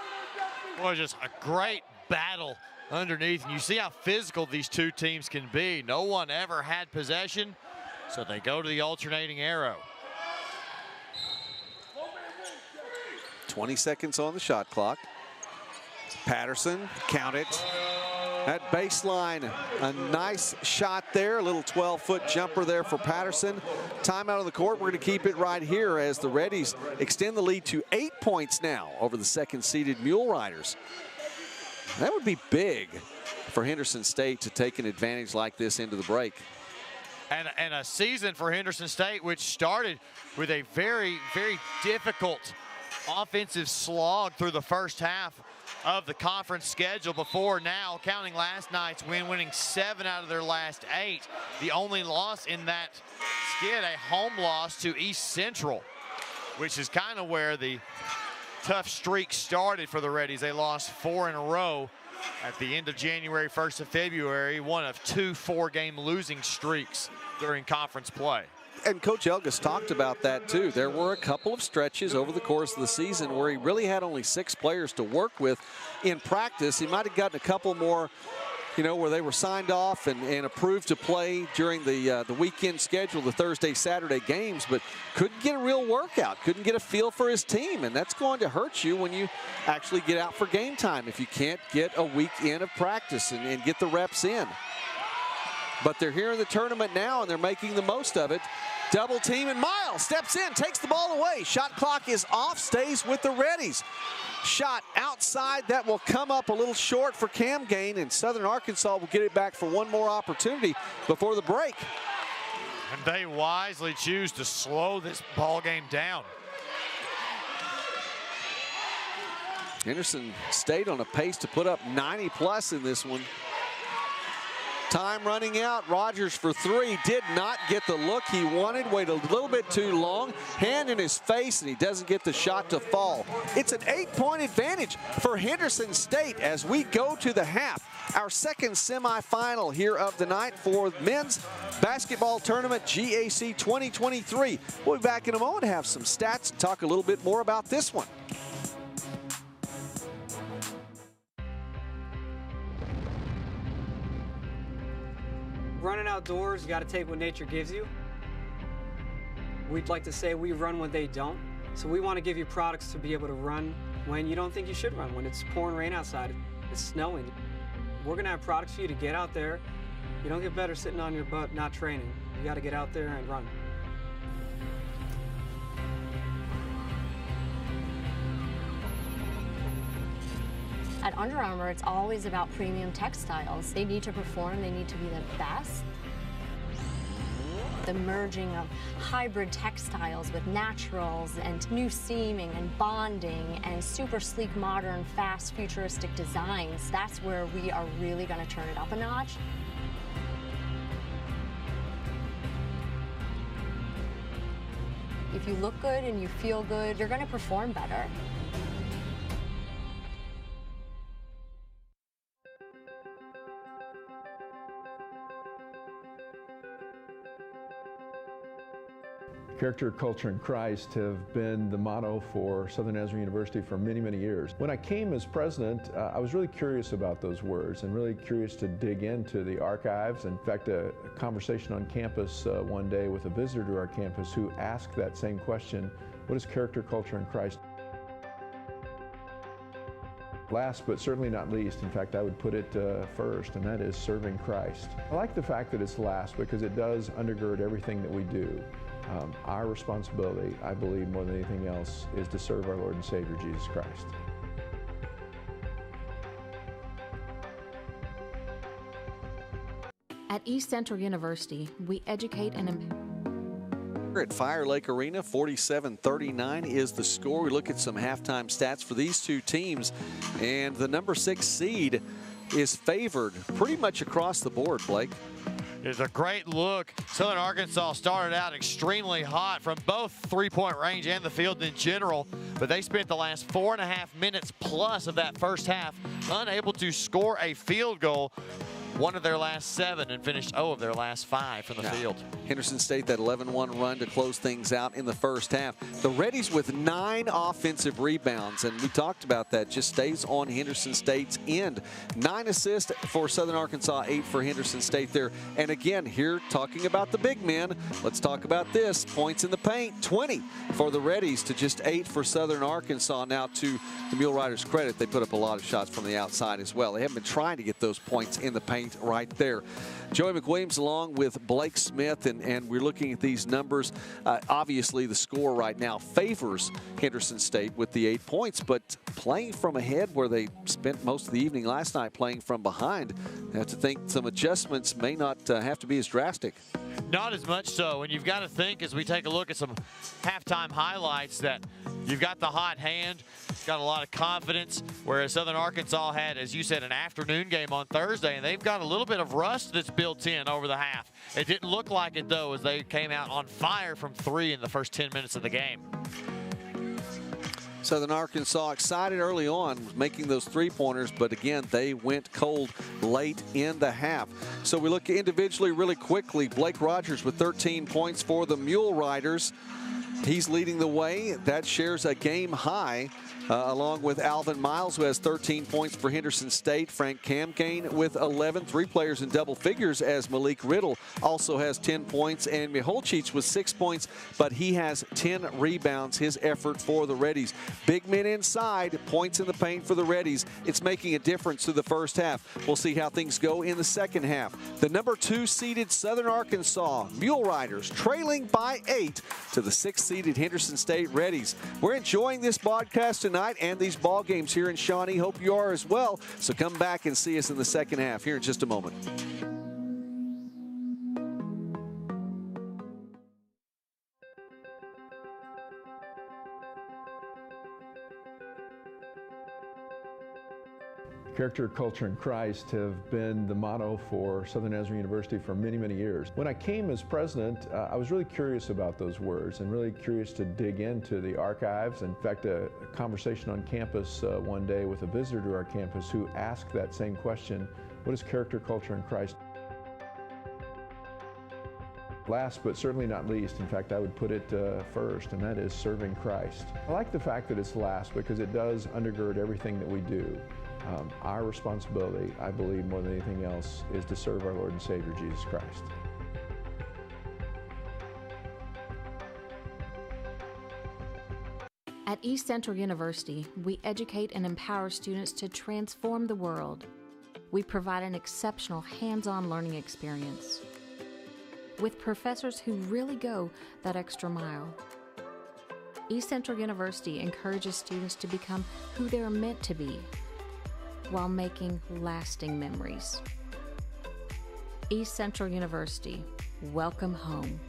Boy, just a great battle underneath, and you see how physical these two teams can be. No one ever had possession, so they go to the alternating arrow. 20 seconds on the shot clock. Patterson, count it. At baseline, a nice shot there. A little 12-foot jumper there for Patterson. Timeout on the court. We're going to keep it right here as the Reddies extend the lead to 8 points now over the second-seeded Mule Riders. That would be big for Henderson State to take an advantage like this into the break. And a season for Henderson State which started with a very, very difficult offensive slog through the first half of the conference schedule before now, counting last night's win, winning 7 out of their last 8. The only loss in that skid, a home loss to East Central, which is kind of where the tough streak started for the Reddies. They lost 4 in a row at the end of January, 1st of February, one of 2 4-game losing streaks during conference play. And Coach Elgas talked about that too. There were a couple of stretches over the course of the season where he really had only 6 players to work with in practice. He might have gotten a couple more, you know, where they were signed off and approved to play during the weekend schedule, the Thursday, Saturday games, but couldn't get a real workout, couldn't get a feel for his team, and that's going to hurt you when you actually get out for game time if you can't get a weekend of practice and get the reps in. But they're here in the tournament now, and they're making the most of it. Double team, and Miles steps in, takes the ball away. Shot clock is off, stays with the Reddies. Shot outside, that will come up a little short for Cam Gain, and Southern Arkansas will get it back for one more opportunity before the break. And they wisely choose to slow this ball game down. Henderson State on a pace to put up 90+ in this one. Time running out. Rogers for 3. Did not get the look he wanted. Waited a little bit too long. Hand in his face, and he doesn't get the shot to fall. It's an 8-point advantage for Henderson State as we go to the half. Our second semifinal here of the night for men's basketball tournament GAC 2023. We'll be back in a moment to have some stats and talk a little bit more about this one. Running outdoors, you got to take what nature gives you. We'd like to say we run when they don't. So we want to give you products to be able to run when you don't think you should run, when it's pouring rain outside, it's snowing. We're going to have products for you to get out there You don't get better sitting on your butt not training. You got to get out there and run. At Under Armour, it's always about premium textiles. They need to perform, they need to be the best. The merging of hybrid textiles with naturals and new seaming and bonding and super sleek, modern, fast, futuristic designs, that's where we are really going to turn it up a notch. If you look good and you feel good, you're going to perform better. Character, culture, and Christ have been the motto for Southern Nazarene University for many, many years. When I came as president, I was really curious about those words and really curious to dig into the archives. In fact, a conversation on campus one day with a visitor to our campus who asked that same question, what is character, culture, and Christ? Last but certainly not least, in fact, I would put it first, and that is serving Christ. I like the fact that it's last because it does undergird everything that we do. Our responsibility, I believe, more than anything else, is to serve our Lord and Savior, Jesus Christ. At East Central University, we educate and empower. At Fire Lake Arena, 47-39 is the score. We look at some halftime stats for these two teams, and the number 6 seed is favored pretty much across the board, Blake. It's a great look. Southern Arkansas started out extremely hot from both three-point range and the field in general, but they spent the last 4.5 minutes plus of that first half unable to score a field goal. One of their last 7 and finished 0 of their last 5 from the field. Henderson State, that 11-1 run to close things out in the first half. The Reddies with 9 offensive rebounds, and we talked about that, just stays on Henderson State's end. 9 assists for Southern Arkansas, 8 for Henderson State there. And again, here talking about the big men, let's talk about this. Points in the paint, 20 for the Reddies to just 8 for Southern Arkansas. Now, to the Mule Riders' credit, they put up a lot of shots from the outside as well. They haven't been trying to get those points in the paint right there. Joey McWilliams along with Blake Smith, and we're looking at these numbers. Obviously, the score right now favors Henderson State with the 8 points, but playing from ahead where they spent most of the evening last night playing from behind, I have to think some adjustments may not have to be as drastic. Not as much so, and you've got to think as we take a look at some halftime highlights that you've got the hot hand, got a lot of confidence, whereas Southern Arkansas had, as you said, an afternoon game on Thursday, and they've got a little bit of rust that's built in over the half. It didn't look like it, though, as they came out on fire from 3 in the first 10 minutes of the game. Southern Arkansas excited early on, making those three-pointers, but again, they went cold late in the half. So we look individually really quickly. Blake Rogers with 13 points for the Mule Riders. He's leading the way. That shares a game high, along with Alvin Miles, who has 13 points for Henderson State. Frank Camkane with 11. 3 players in double figures, as Malik Riddle also has 10 points. And Miholcic with 6 points, but he has 10 rebounds, his effort for the Reddies. Big men inside, points in the paint for the Reddies. It's making a difference through the first half. We'll see how things go in the second half. The number 2 seeded Southern Arkansas Mule Riders trailing by 8 to the 6th seeded Henderson State Reddies. We're enjoying this broadcast tonight and these ball games here in Shawnee. Hope you are as well. So come back and see us in the second half here in just a moment. Character, culture, and Christ have been the motto for Southern Nazarene University for many, many years. When I came as president, I was really curious about those words and really curious to dig into the archives. In fact, a conversation on campus one day with a visitor to our campus who asked that same question, what is character, culture, and Christ? Last but certainly not least, in fact, I would put it first, and that is serving Christ. I like the fact that it's last because it does undergird everything that we do. Our responsibility, I believe, more than anything else, is to serve our Lord and Savior, Jesus Christ. At East Central University, we educate and empower students to transform the world. We provide an exceptional hands-on learning experience with professors who really go that extra mile. East Central University encourages students to become who they're meant to be while making lasting memories. East Central University, welcome home.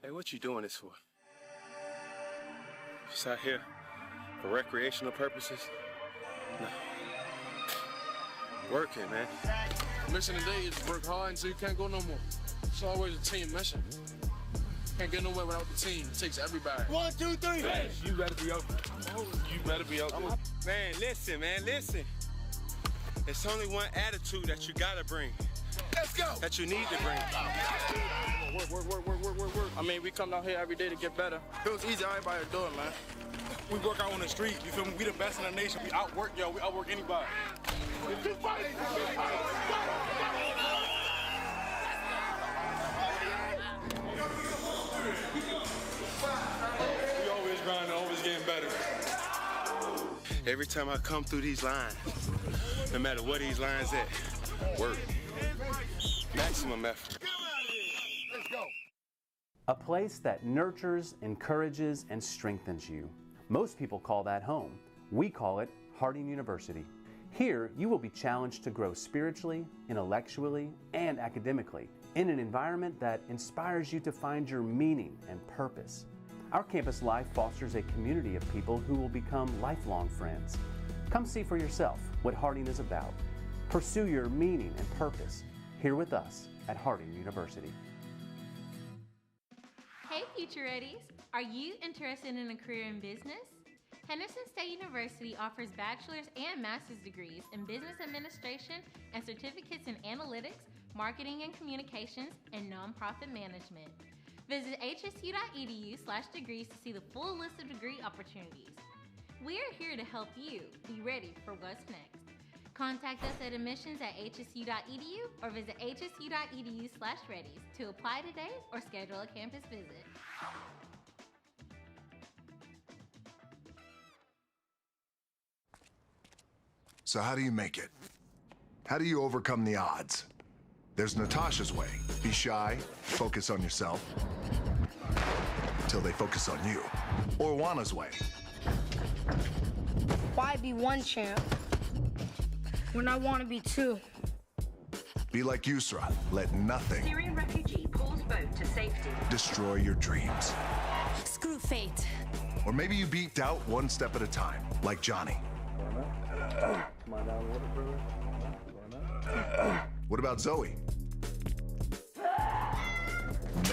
Hey, what you doing this for? Just out here for recreational purposes? No. Working, man. Mission today is to work hard until you can't go no more. It's always a team mission. Can't get nowhere without the team. It takes everybody. 1, 2, 3. Hey, you better be open. You better be open. Man, listen, There's only one attitude that you gotta bring. Let's go. That you need to bring. Work. I mean, we come down here every day to get better. If it was easy, everybody would do it, man. We work out on the street, you feel me? We the best in the nation. We outwork, yo. We outwork anybody. We always grinding, always getting better. Every time I come through these lines, no matter what these lines at, work. Maximum effort. Let's go. A place that nurtures, encourages, and strengthens you. Most people call that home. We call it Harding University. Here, you will be challenged to grow spiritually, intellectually, and academically in an environment that inspires you to find your meaning and purpose. Our campus life fosters a community of people who will become lifelong friends. Come see for yourself what Harding is about. Pursue your meaning and purpose here with us at Harding University. Hey Future Readies, are you interested in a career in business? Henderson State University offers bachelor's and master's degrees in business administration and certificates in analytics, marketing and communications, and nonprofit management. Visit hsu.edu/degrees to see the full list of degree opportunities. We are here to help you be ready for what's next. Contact us at admissions@hsu.edu or visit hsu.edu/readies to apply today or schedule a campus visit. So how do you make it? How do you overcome the odds? There's Natasha's way. Be shy, focus on yourself, till they focus on you. Or Juana's way. Why be one champ when I want to be two? Be like Yusra. Let nothing Syrian refugee pulls boat to safety. destroy your dreams. Screw fate. Or maybe you beat doubt one step at a time, like Johnny. Come on down, water, brother. What about Zoe?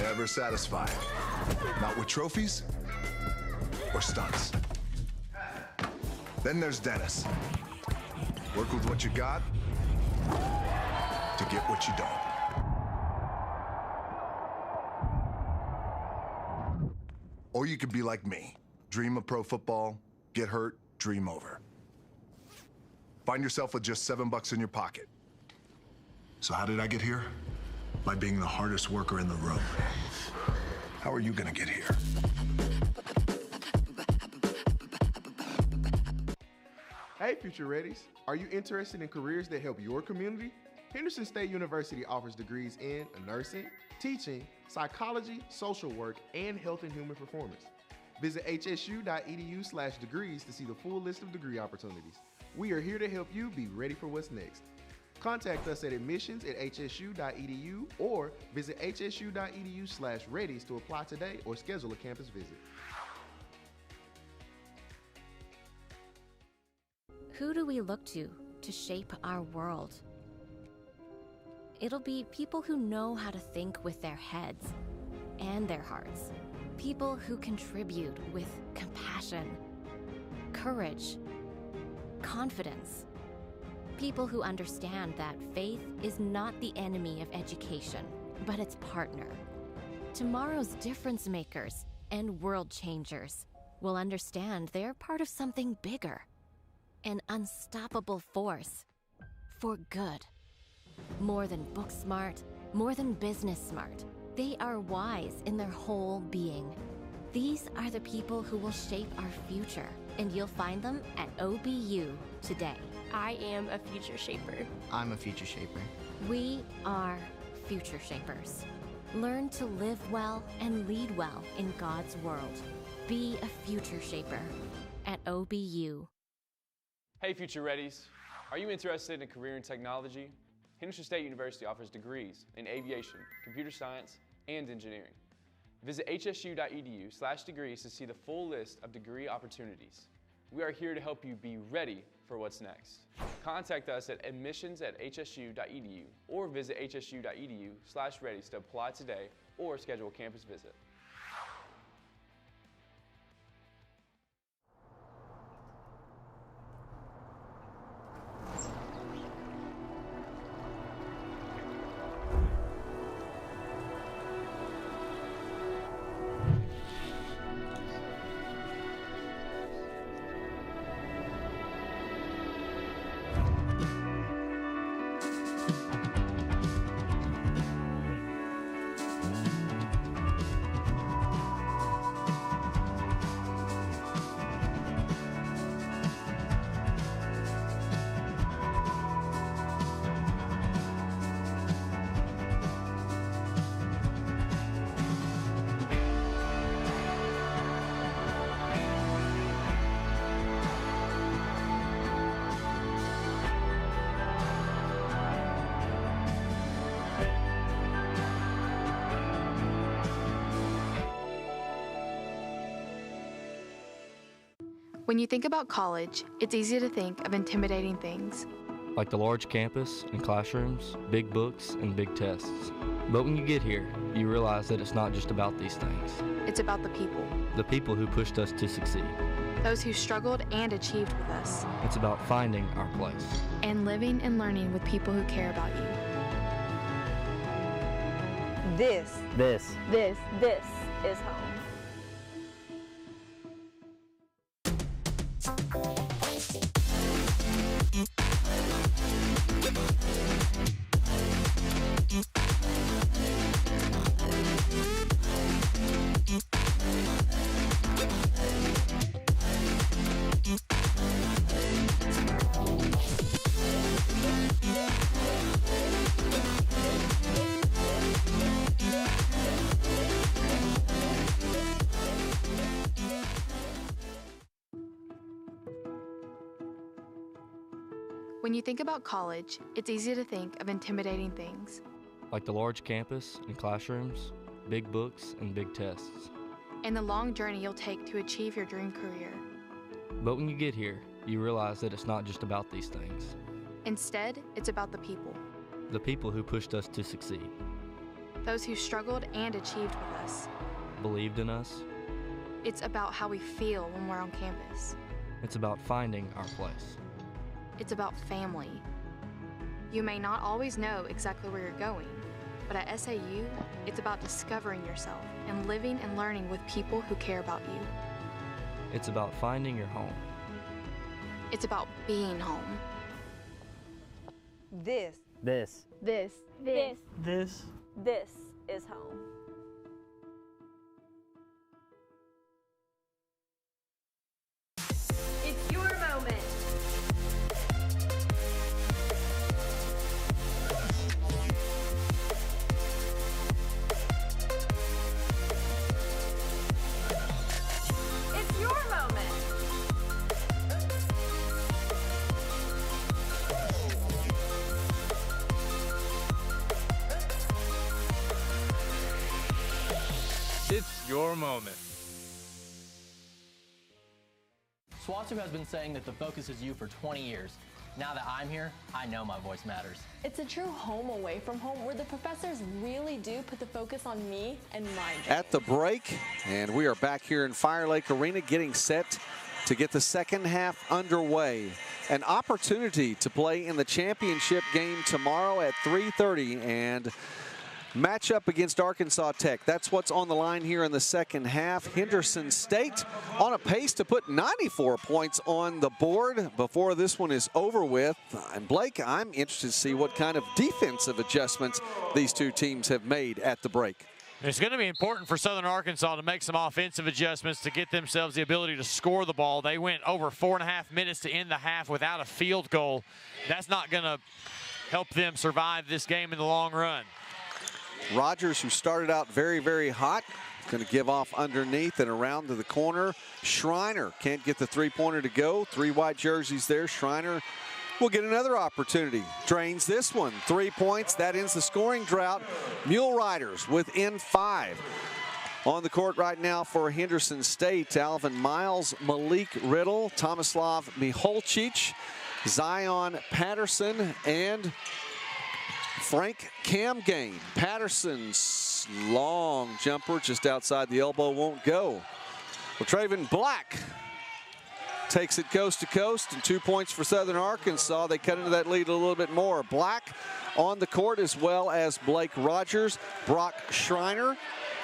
Never satisfied. Not with trophies or stunts. Then there's Dennis. Work with what you got to get what you don't. Or you could be like me. Dream of pro football, get hurt, dream over. Find yourself with just $7 in your pocket. So how did I get here? By being the hardest worker in the room. How are you gonna get here? Hey, Future Readies. Are you interested in careers that help your community? Henderson State University offers degrees in nursing, teaching, psychology, social work, and health and human performance. Visit hsu.edu/degrees to see the full list of degree opportunities. We are here to help you be ready for what's next. Contact us at admissions@hsu.edu or visit hsu.edu/readies to apply today or schedule a campus visit. Who do we look to shape our world? It'll be people who know how to think with their heads and their hearts. People who contribute with compassion, courage, confidence. People who understand that faith is not the enemy of education, but its partner. Tomorrow's difference makers and world changers will understand they're part of something bigger, an unstoppable force for good. More than book smart, more than business smart, they are wise in their whole being. These are the people who will shape our future, and you'll find them at OBU today. I am a future shaper. I'm a future shaper. We are future shapers. Learn to live well and lead well in God's world. Be a future shaper at OBU. Hey Future Readies, are you interested in a career in technology? Henderson State University offers degrees in aviation, computer science, and engineering. Visit hsu.edu/degrees to see the full list of degree opportunities. We are here to help you be ready for what's next. Contact us at admissions@hsu.edu or visit hsu.edu/readies to apply today or schedule a campus visit. When you think about college, it's easy to think of intimidating things. Like the large campus and classrooms, big books, and big tests. But when you get here, you realize that it's not just about these things. It's about the people. The people who pushed us to succeed. Those who struggled and achieved with us. It's about finding our place. And living and learning with people who care about you. This is home. When you think about college, it's easy to think of intimidating things. Like the large campus and classrooms, big books, and big tests. And the long journey you'll take to achieve your dream career. But when you get here, you realize that it's not just about these things. Instead, it's about the people. The people who pushed us to succeed. Those who struggled and achieved with us. Believed in us. It's about how we feel when we're on campus. It's about finding our place. It's about family. You may not always know exactly where you're going, but at SAU, it's about discovering yourself and living and learning with people who care about you. It's about finding your home. It's about being home. This is home. It's your moment. It's your moment. It's your moment. SWASU has been saying that the focus is you for 20 years. Now that I'm here, I know my voice matters. It's a true home away from home where the professors really do put the focus on me and my dreams. At the break, and we are back here in Fire Lake Arena getting set to get the second half underway. An opportunity to play in the championship game tomorrow at 3:30 and match up against Arkansas Tech. That's what's on the line here in the second half. Henderson State on a pace to put 94 points on the board before this one is over with. And Blake, I'm interested to see what kind of defensive adjustments these two teams have made at the break. It's going to be important for Southern Arkansas to make some offensive adjustments to get themselves the ability to score the ball. They went over 4.5 minutes to end the half without a field goal. That's not going to help them survive this game in the long run. Rogers, who started out very, very hot, going to give off underneath and around to the corner. Schreiner can't get the three-pointer to go. 3 white jerseys there. Schreiner will get another opportunity. Drains this one. 3 points. That ends the scoring drought. Mule Riders within 5. On the court right now for Henderson State, Alvin Miles, Malik Riddle, Tomislav Miholcic, Zion Patterson, and Frank Camgain. Patterson's long jumper just outside the elbow won't go. Well, Traven Black takes it coast to coast, and 2 points for Southern Arkansas. They cut into that lead a little bit more. Black on the court, as well as Blake Rogers, Brock Schreiner,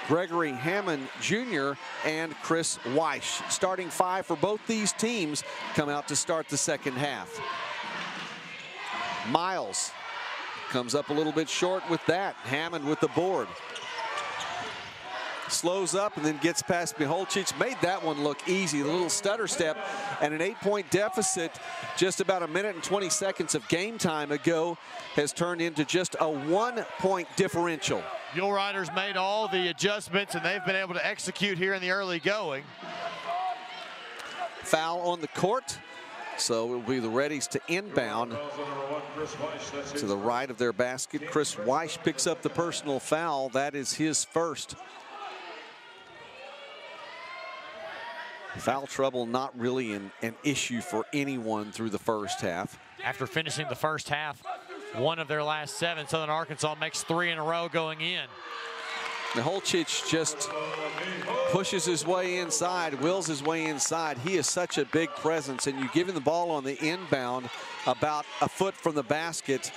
Gregory Hammond Jr., and Chris Weish. Starting 5 for both these teams come out to start the second half. Miles comes up a little bit short with that. Hammond with the board. Slows up and then gets past Miholcic. Made that one look easy. The little stutter step, and an 8-point deficit just about a minute and 20 seconds of game time ago has turned into just a 1-point differential. Mule Riders made all the adjustments, and they've been able to execute here in the early going. Foul on the court. So it will be the Reddies to inbound to the right of their basket. Chris Weish picks up the personal foul. That is his first. Foul trouble not really an issue for anyone through the first half. After finishing the first half, 1 of their last 7, Southern Arkansas makes 3 in a row going in. Miholcic just pushes his way inside, wills his way inside. He is such a big presence, and you give him the ball on the inbound about a foot from the basket,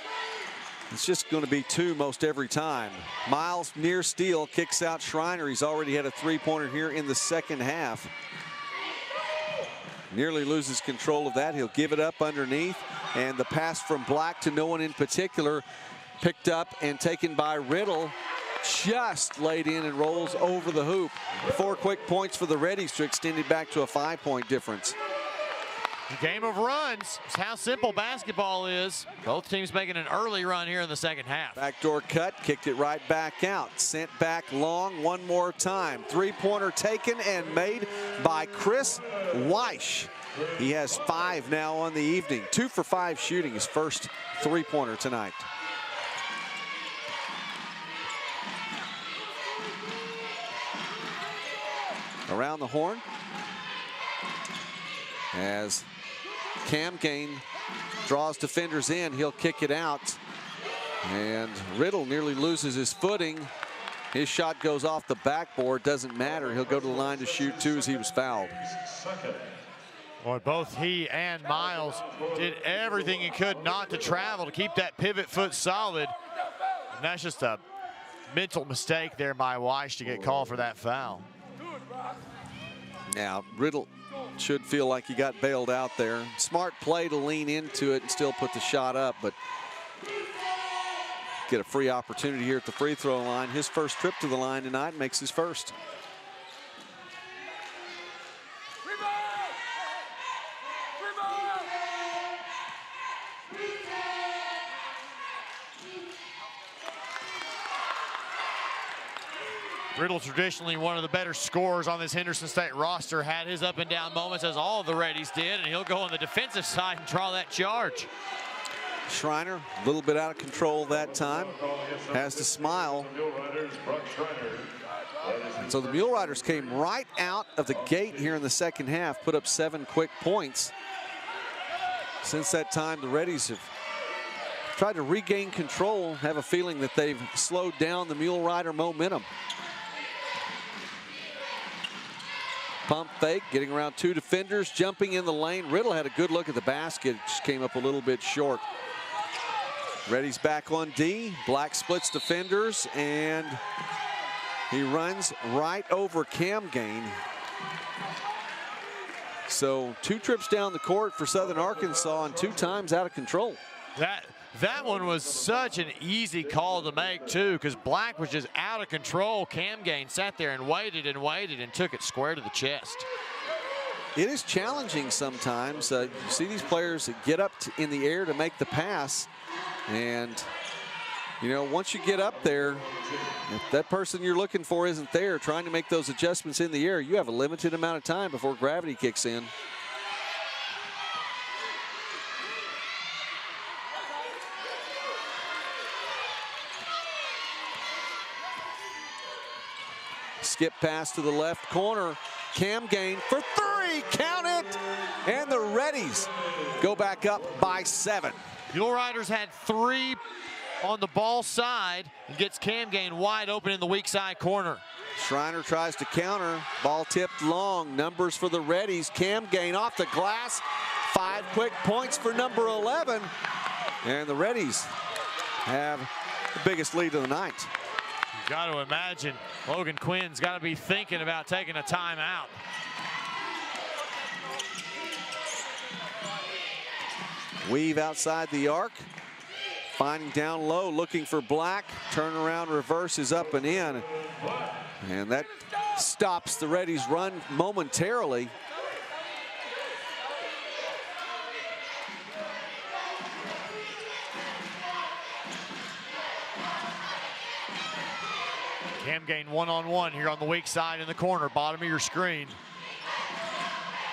it's just going to be 2 most every time. Miles near steal, kicks out Schreiner. He's already had a 3-pointer here in the second half. Nearly loses control of that. He'll give it up underneath, and the pass from Black to no one in particular, picked up and taken by Riddle. Just laid in and rolls over the hoop. 4 quick points for the Reddies to extend it back to a 5-point difference. The game of runs is how simple basketball is. Both teams making an early run here in the second half. Backdoor cut, kicked it right back out. Sent back long one more time. 3-pointer taken and made by Chris Weish. He has 5 now on the evening. 2 for 5 shooting, his first 3-pointer tonight. Around the horn as Camgain draws defenders in, he'll kick it out, and Riddle nearly loses his footing. His shot goes off the backboard, doesn't matter. He'll go to the line to shoot 2 as he was fouled. Boy, both he and Miles did everything he could not to travel to keep that pivot foot solid. And that's just a mental mistake there by Weish to get called for that foul. Now, Riddle should feel like he got bailed out there. Smart play to lean into it and still put the shot up, but get a free opportunity here at the free throw line. His first trip to the line tonight makes his first. Riddle, traditionally one of the better scorers on this Henderson State roster, had his up and down moments, as all of the Reddies did, and he'll go on the defensive side and draw that charge. Schreiner, a little bit out of control that time, has to smile. And so the Mule Riders came right out of the gate here in the second half, put up 7 quick points. Since that time, the Reddies have tried to regain control, have a feeling that they've slowed down the Mule Rider momentum. Pump fake, getting around 2 defenders, jumping in the lane. Riddle had a good look at the basket, just came up a little bit short. Reddy's back on D. Black splits defenders, and he runs right over Cam Gain. So 2 trips down the court for Southern Arkansas and 2 times out of control. That one was such an easy call to make, too, because Black was just out of control. Cam Gain sat there and waited and took it square to the chest. It is challenging sometimes. You see these players that get up in the air to make the pass, and you know, once you get up there, if that person you're looking for isn't there trying to make those adjustments in the air, you have a limited amount of time before gravity kicks in. Skip pass to the left corner. Cam Gain for 3, count it! And the Reddies go back up by 7. Mule Riders had 3 on the ball side and gets Cam Gain wide open in the weak side corner. Schreiner tries to counter. Ball tipped long. Numbers for the Reddies. Cam Gain off the glass. 5 quick points for number 11. And the Reddies have the biggest lead of the night. You got to imagine Logan Quinn's got to be thinking about taking a timeout. Weave outside the arc. Finding down low, looking for Black. Turnaround reverse is up and in. And that stops the Reddies' run momentarily. Cam Gain one-on-one here on the weak side in the corner, bottom of your screen.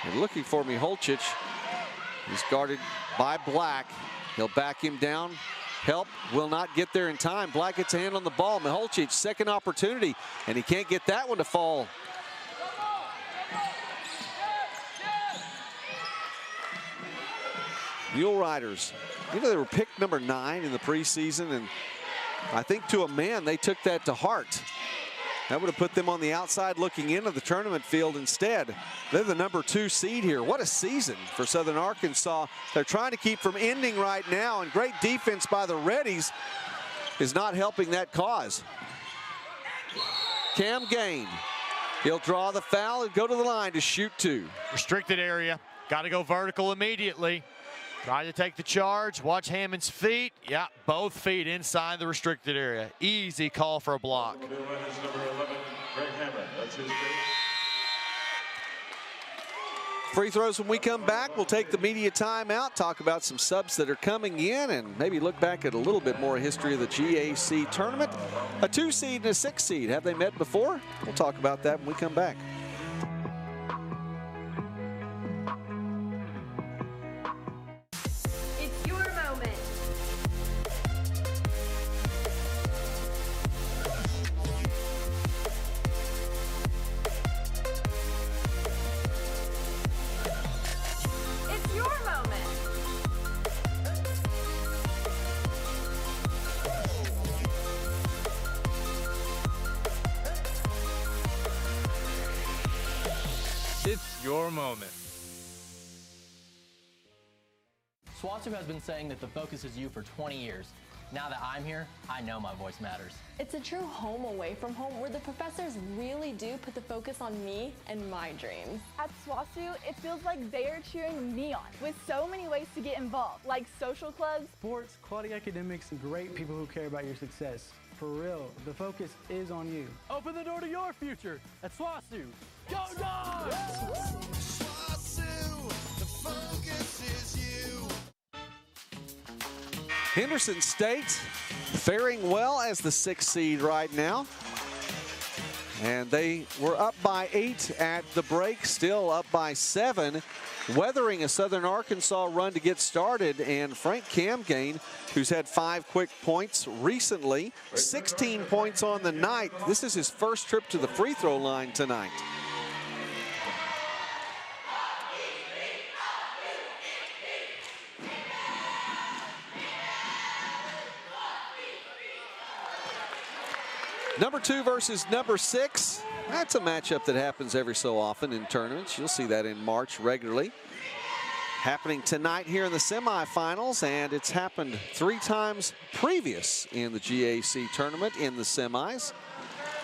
And looking for Miholcic. He's guarded by Black. He'll back him down. Help will not get there in time. Black gets a hand on the ball. Miholcic, second opportunity, and he can't get that one to fall. Mule Riders, you know, they were picked number 9 in the preseason, and I think to a man they took that to heart. That would have put them on the outside looking into the tournament field instead. They're the number 2 seed here. What a season for Southern Arkansas. They're trying to keep from ending right now, and great defense by the Reddies is not helping that cause. Cam Gain, he'll draw the foul and go to the line to shoot 2. Restricted area, got to go vertical immediately. Try to take the charge, watch Hammond's feet. Yeah, both feet inside the restricted area. Easy call for a block. Free throws when we come back. We'll take the media timeout, talk about some subs that are coming in, and maybe look back at a little bit more history of the GAC tournament. A 2 seed and a 6 seed. Have they met before? We'll talk about that when we come back. Your moment. SWASU has been saying that the focus is you for 20 years. Now that I'm here, I know my voice matters. It's a true home away from home where the professors really do put the focus on me and my dreams. At SWASU, it feels like they are cheering me on with so many ways to get involved, like social clubs, sports, quality academics, and great people who care about your success. For real, the focus is on you. Open the door to your future at SWASU. Go Dogs! SWASU, the focus is you. Henderson State faring well as the 6th seed right now. And they were up by 8 at the break, still up by 7, weathering a Southern Arkansas run to get started. And Frank Cam Gain, who's had 5 quick points recently, 16 points on the night. This is his first trip to the free throw line tonight. Number 2 versus number 6. That's a matchup that happens every so often in tournaments. You'll see that in March regularly. Happening tonight here in the semifinals, and it's happened 3 times previous in the GAC tournament in the semis.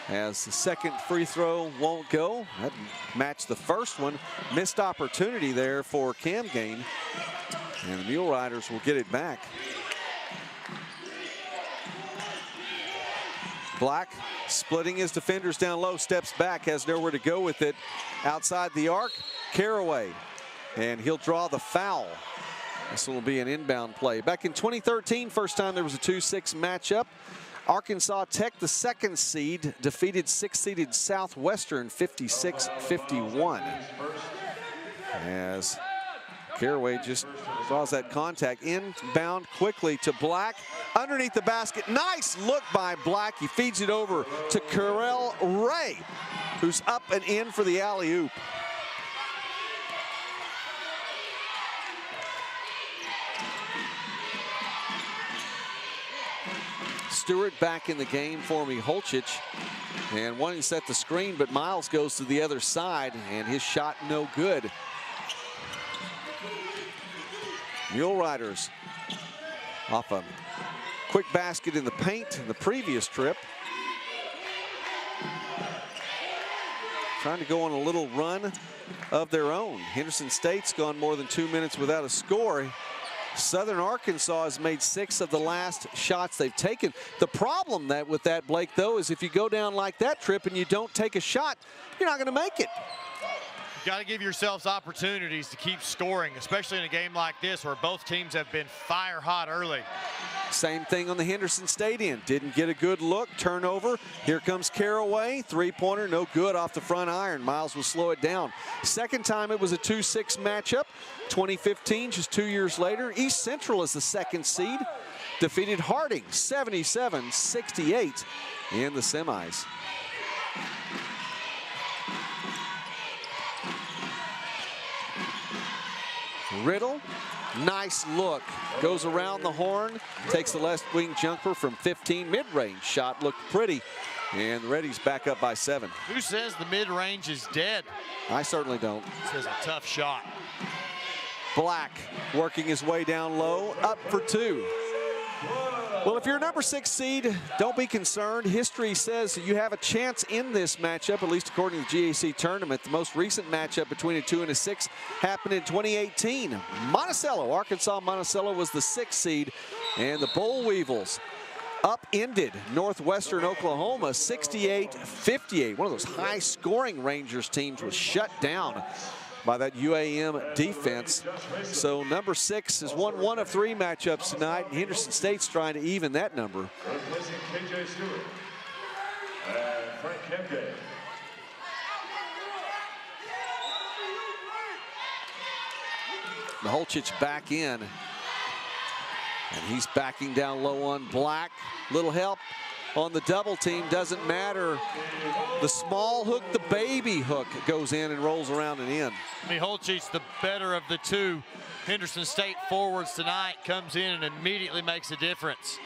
As the second free throw won't go, that matched the first one. Missed opportunity there for Cam Gain, and the Mule Riders will get it back. Black splitting his defenders down low, steps back, has nowhere to go with it. Outside the arc, Caraway, and he'll draw the foul. This will be an inbound play. Back in 2013, first time there was a 2-6 matchup. Arkansas Tech, the 2nd seed, defeated 6th-seeded Southwestern 56-51. As Caraway just draws that contact. Inbound quickly to Black. Underneath the basket. Nice look by Black. He feeds it over to Carell Ray, who's up and in for the alley-oop. Stewart back in the game for Miholcic, and wanting to set the screen, but Miles goes to the other side, and his shot no good. Mule Riders off a quick basket in the paint in the previous trip. Trying to go on a little run of their own. Henderson State's gone more than 2 minutes without a score. Southern Arkansas has made 6 of the last shots they've taken. The problem with that, Blake, though, is if you go down like that trip and you don't take a shot, you're not going to make it. You've got to give yourselves opportunities to keep scoring, especially in a game like this where both teams have been fire hot early. Same thing on the Henderson State end. Didn't get a good look. Turnover. Here comes Caraway. 3-pointer, no good off the front iron. Miles will slow it down. Second time it was a 2-6 matchup. 2015, just 2 years later. East Central is the 2nd seed. Defeated Harding 77-68 in the semis. Riddle, nice look. Goes around the horn, takes the left wing jumper from 15. Mid-range shot looked pretty, and the Reddies back up by 7. Who says the mid-range is dead? I certainly don't. This is a tough shot. Black working his way down low, up for 2. Well, if you're a number 6 seed, don't be concerned. History says you have a chance in this matchup, at least according to the GAC tournament. The most recent matchup between a 2 and a 6 happened in 2018. Monticello, Arkansas Monticello was the 6th seed, and the Boll Weevils upended Northwestern Oklahoma 68-58. One of those high-scoring Rangers teams was shut down by that UAM defense. So number 6 has won 1 of 3 matchups tonight, and Henderson State's trying to even that number. Replacing KJ Stewart and Frank Kemke. Miholcic back in, and he's backing down low on Black. Little help on the double team, doesn't matter. The small hook, the baby hook goes in and rolls around and in. Miholcic, the better of the 2 Henderson State forwards tonight, comes in and immediately makes a difference.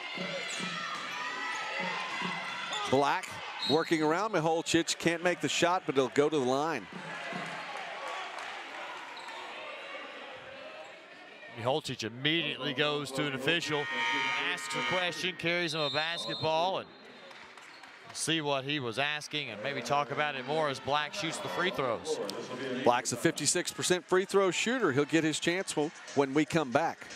Black working around Miholcic, can't make the shot, but he'll go to the line. Miholcic immediately goes to an official, asks a question, carries him a basketball, and see what he was asking and maybe talk about it more as Black shoots the free throws. Black's a 56% free throw shooter. He'll get his chance when we come back.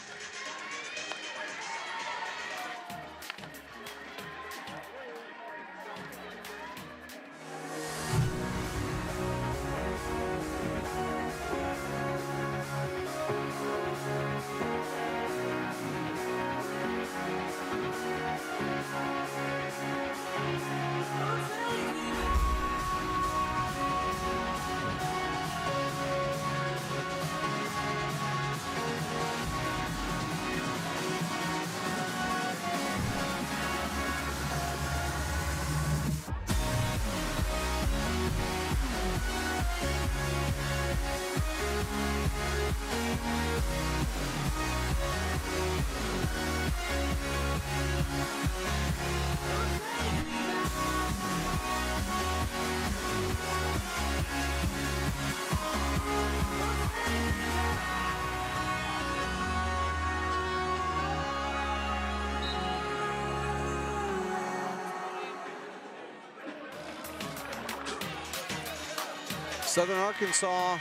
Southern Arkansas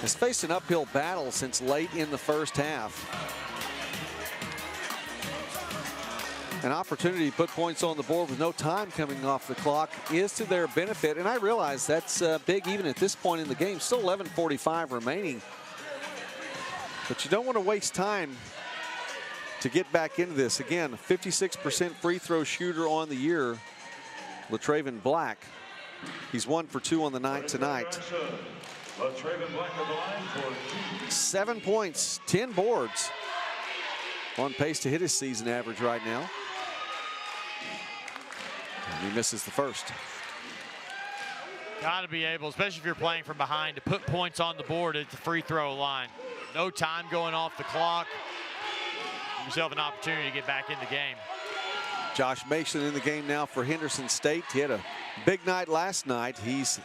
has faced an uphill battle since late in the first half. An opportunity to put points on the board with no time coming off the clock is to their benefit, and I realize that's big even at this point in the game. Still 11:45 remaining, but you don't want to waste time to get back into this. Again, 56% free throw shooter on the year, LaTraven Black. He's 1 for 2 on the night tonight. 7 points, 10 boards. On pace to hit his season average right now. And he misses the first. Got to be able, especially if you're playing from behind, to put points on the board at the free throw line. No time going off the clock. Give yourself an opportunity to get back in the game. Josh Mason in the game now for Henderson State. He had a big night last night. He's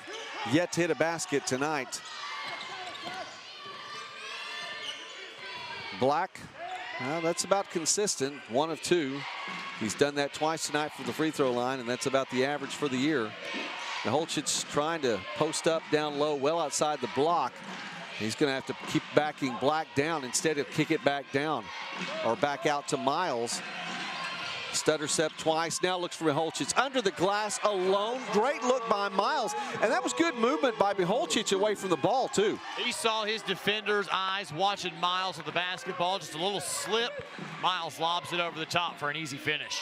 yet to hit a basket tonight. Black, well, that's about consistent, 1 of 2. He's done that twice tonight from the free throw line, and that's about the average for the year. Holchit's trying to post up down low, well outside the block. He's going to have to keep backing Black down instead of kick it back down or back out to Miles. Stutter step twice, now looks for Holchitz under the glass alone. Great look by Miles, and that was good movement by Holchitz away from the ball too. He saw his defender's eyes watching Miles with the basketball, just a little slip. Miles lobs it over the top for an easy finish.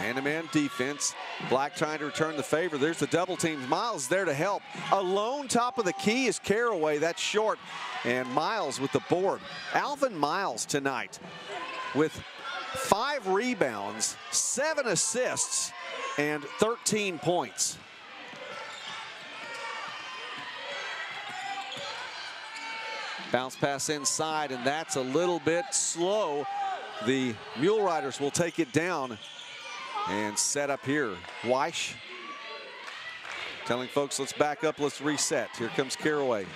Man-to-man defense. Black trying to return the favor. There's the double team. Miles there to help. Alone top of the key is Caraway. That's short. And Miles with the board. Alvin Miles tonight with 5 rebounds, 7 assists, and 13 points. Bounce pass inside, and that's a little bit slow. The Mule Riders will take it down and set up here. Weish telling folks, let's back up, let's reset. Here comes Caraway.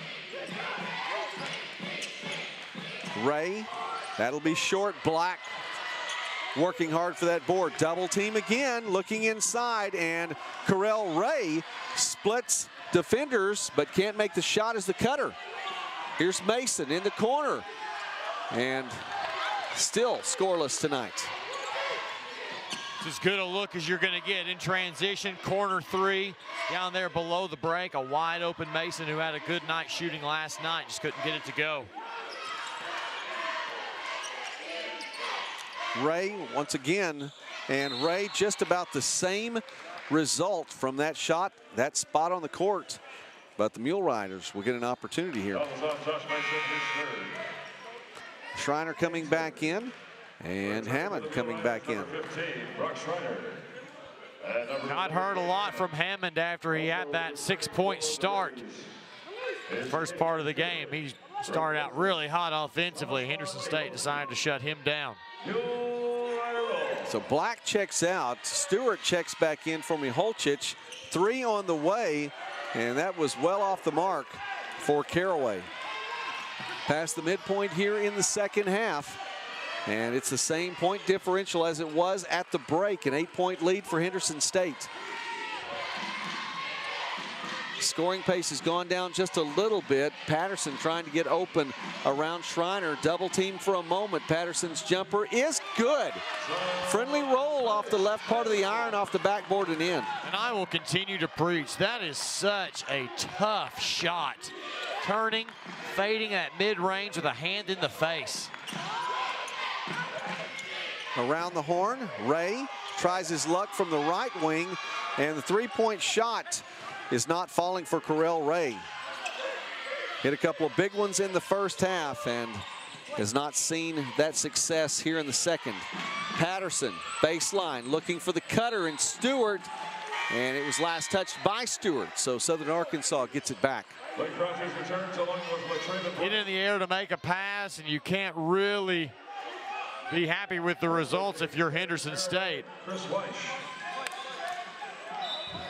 Ray, that'll be short. Black working hard for that board. Double team again, looking inside, and Carell Ray splits defenders, but can't make the shot as the cutter. Here's Mason in the corner, and still scoreless tonight. It's as good a look as you're going to get in transition. Corner 3 down there below the break. A wide open Mason who had a good night shooting last night, just couldn't get it to go. Ray once again, and Ray just about the same result from that shot, that spot on the court. But the Mule Riders will get an opportunity here. Schreiner coming back in, and Hammond coming back in. Not heard a lot from Hammond after he had that 6-point start. The first part of the game, he started out really hot offensively. Henderson State decided to shut him down. So Black checks out. Stewart checks back in for Holchitz. 3 on the way, and that was well off the mark for Caraway. Past the midpoint here in the second half, and it's the same point differential as it was at the break. An 8-point lead for Henderson State. Scoring pace has gone down just a little bit. Patterson trying to get open around Schreiner. Double team for a moment. Patterson's jumper is good. Friendly roll off the left part of the iron, off the backboard and in. And I will continue to preach. That is such a tough shot. Turning, fading at mid-range with a hand in the face. Around the horn, Ray tries his luck from the right wing, and the 3-point shot is not falling for Carell Ray. Hit a couple of big ones in the first half and has not seen that success here in the second. Patterson, baseline, looking for the cutter, and Stewart, and it was last touched by Stewart, so Southern Arkansas gets it back. Get in the air to make a pass, and you can't really be happy with the results if you're Henderson State.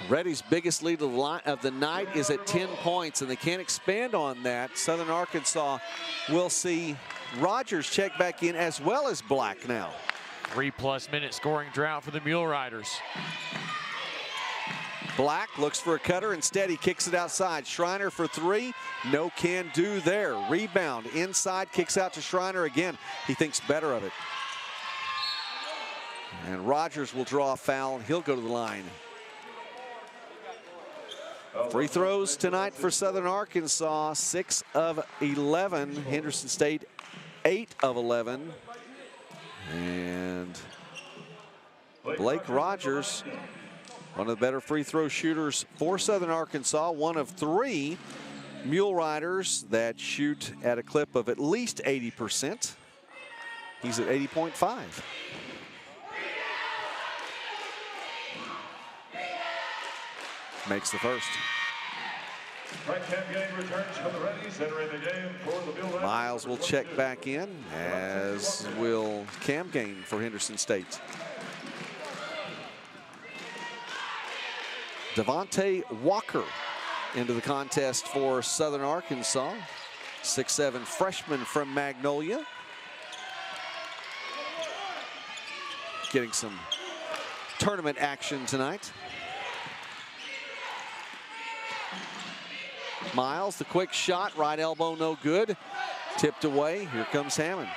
Reddy's biggest lead of the night is at 10 points, and they can't expand on that. Southern Arkansas will see Rogers check back in as well as Black now. 3+ minute scoring drought for the Mule Riders. Black looks for a cutter. Instead, he kicks it outside. Schreiner for three. No can do there. Rebound inside. Kicks out to Schreiner again. He thinks better of it. And Rogers will draw a foul. He'll go to the line. Free throws tonight for Southern Arkansas. 6 of 11. Henderson State 8 of 11. And Blake Rogers, one of the better free throw shooters for Southern Arkansas. One of 3 Mule Riders that shoot at a clip of at least 80%. He's at 80.5. Makes the first. Frank Kemgate returns for the Reddies, entering the game for the Mule Riders. Miles will check back in, as will Cam Gain for Henderson State. Devontae Walker into the contest for Southern Arkansas. 6'7" freshman from Magnolia. Getting some tournament action tonight. Miles, the quick shot, right elbow no good. Tipped away, here comes Hammond.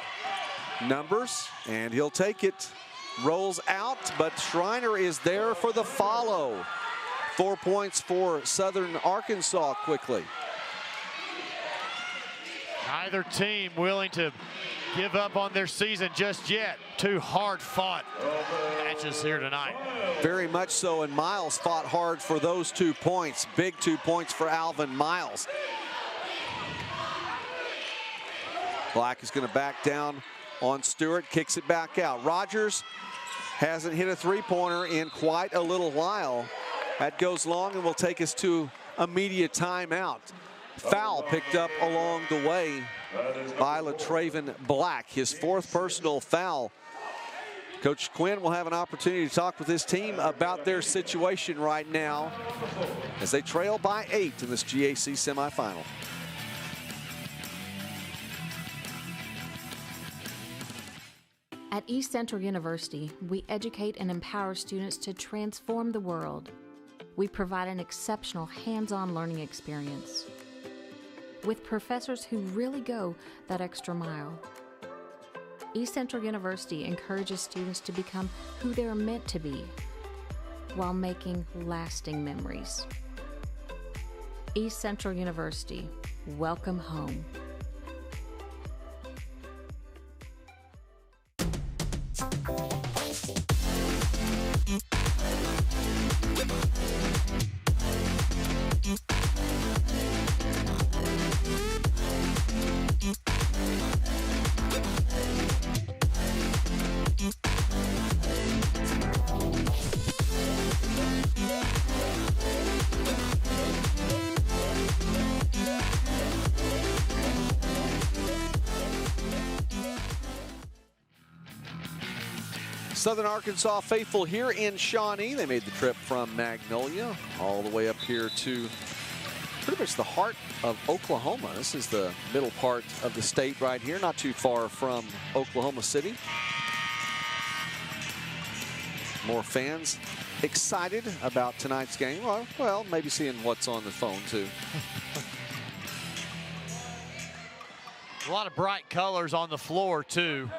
Numbers, and he'll take it. Rolls out, but Schreiner is there for the follow. 4 points for Southern Arkansas quickly. Neither team willing to give up on their season just yet. 2 hard-fought matches here tonight. Very much so, and Miles fought hard for those 2 points. Big 2 points for Alvin Miles. Black is going to back down on Stewart, kicks it back out. Rogers hasn't hit a three-pointer in quite a little while. That goes long and will take us to a media timeout. Foul picked up along the way by LaTraven Black, his 4th personal foul. Coach Quinn will have an opportunity to talk with his team about their situation right now as they trail by 8 in this GAC semifinal. At East Central University, we educate and empower students to transform the world. We provide an exceptional hands-on learning experience with professors who really go that extra mile. East Central University encourages students to become who they're meant to be while making lasting memories. East Central University, welcome home. Southern Arkansas faithful here in Shawnee. They made the trip from Magnolia all the way up here to pretty much the heart of Oklahoma. This is the middle part of the state right here, not too far from Oklahoma City. More fans excited about tonight's game. Well, maybe seeing what's on the phone too. A lot of bright colors on the floor too.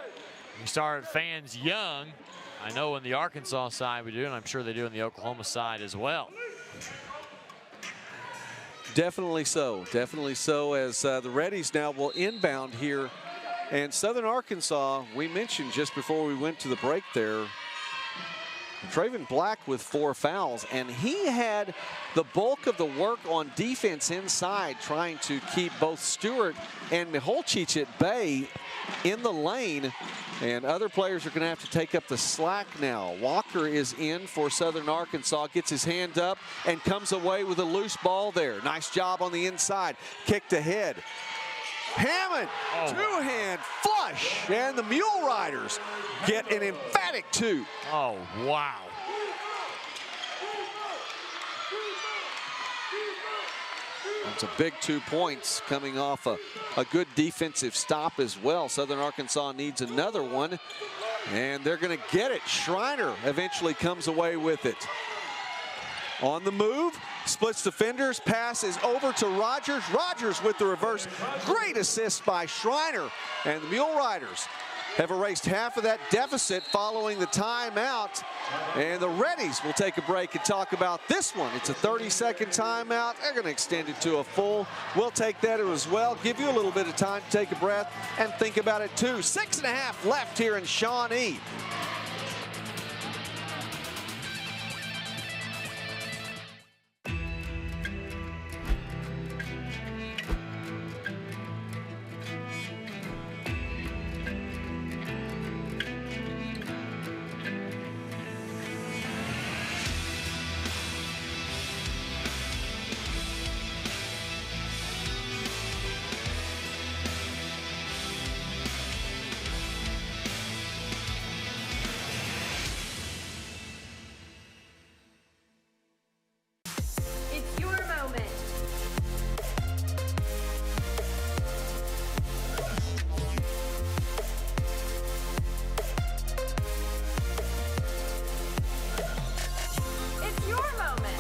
We start fans young. I know on the Arkansas side we do, and I'm sure they do on the Oklahoma side as well. Definitely so. Definitely so, as the Reddies now will inbound here. And Southern Arkansas, we mentioned just before we went to the break there, Traven Black with 4 fouls, and he had the bulk of the work on defense inside, trying to keep both Stewart and Miholcic at bay in the lane. And other players are going to have to take up the slack now. Walker is in for Southern Arkansas, gets his hand up and comes away with a loose ball there. Nice job on the inside, kicked ahead. Hammond, two-hand flush, and the Mule Riders get an emphatic 2. Oh, wow. That's a big 2 points coming off a good defensive stop as well. Southern Arkansas needs another one, and they're going to get it. Schreiner eventually comes away with it. On the move, splits defenders, pass is over to Rogers. Rogers with the reverse. Great assist by Schreiner. And the Mule Riders have erased half of that deficit following the timeout. And the Reddies will take a break and talk about this one. It's a 30-second timeout. They're going to extend it to a full. We'll take that as well. Give you a little bit of time to take a breath and think about it too. 6.5 left here in Shawnee. It's your moment. It's your moment.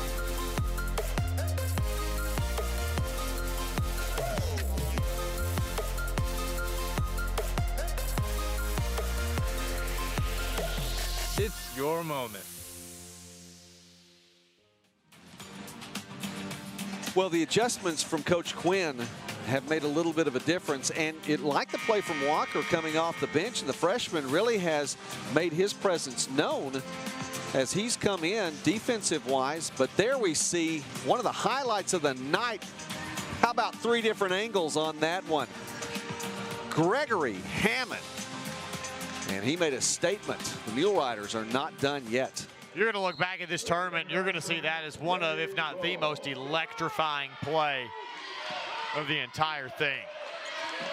It's your moment. Well, the adjustments from Coach Quinn have made a little bit of a difference, and it, like the play from Walker coming off the bench, and the freshman really has made his presence known as he's come in defensive-wise. But there we see one of the highlights of the night. How about 3 different angles on that one? Gregory Hammond, and he made a statement. The Mule Riders are not done yet. You're going to look back at this tournament, and you're going to see that as one of, if not the most electrifying play of the entire thing.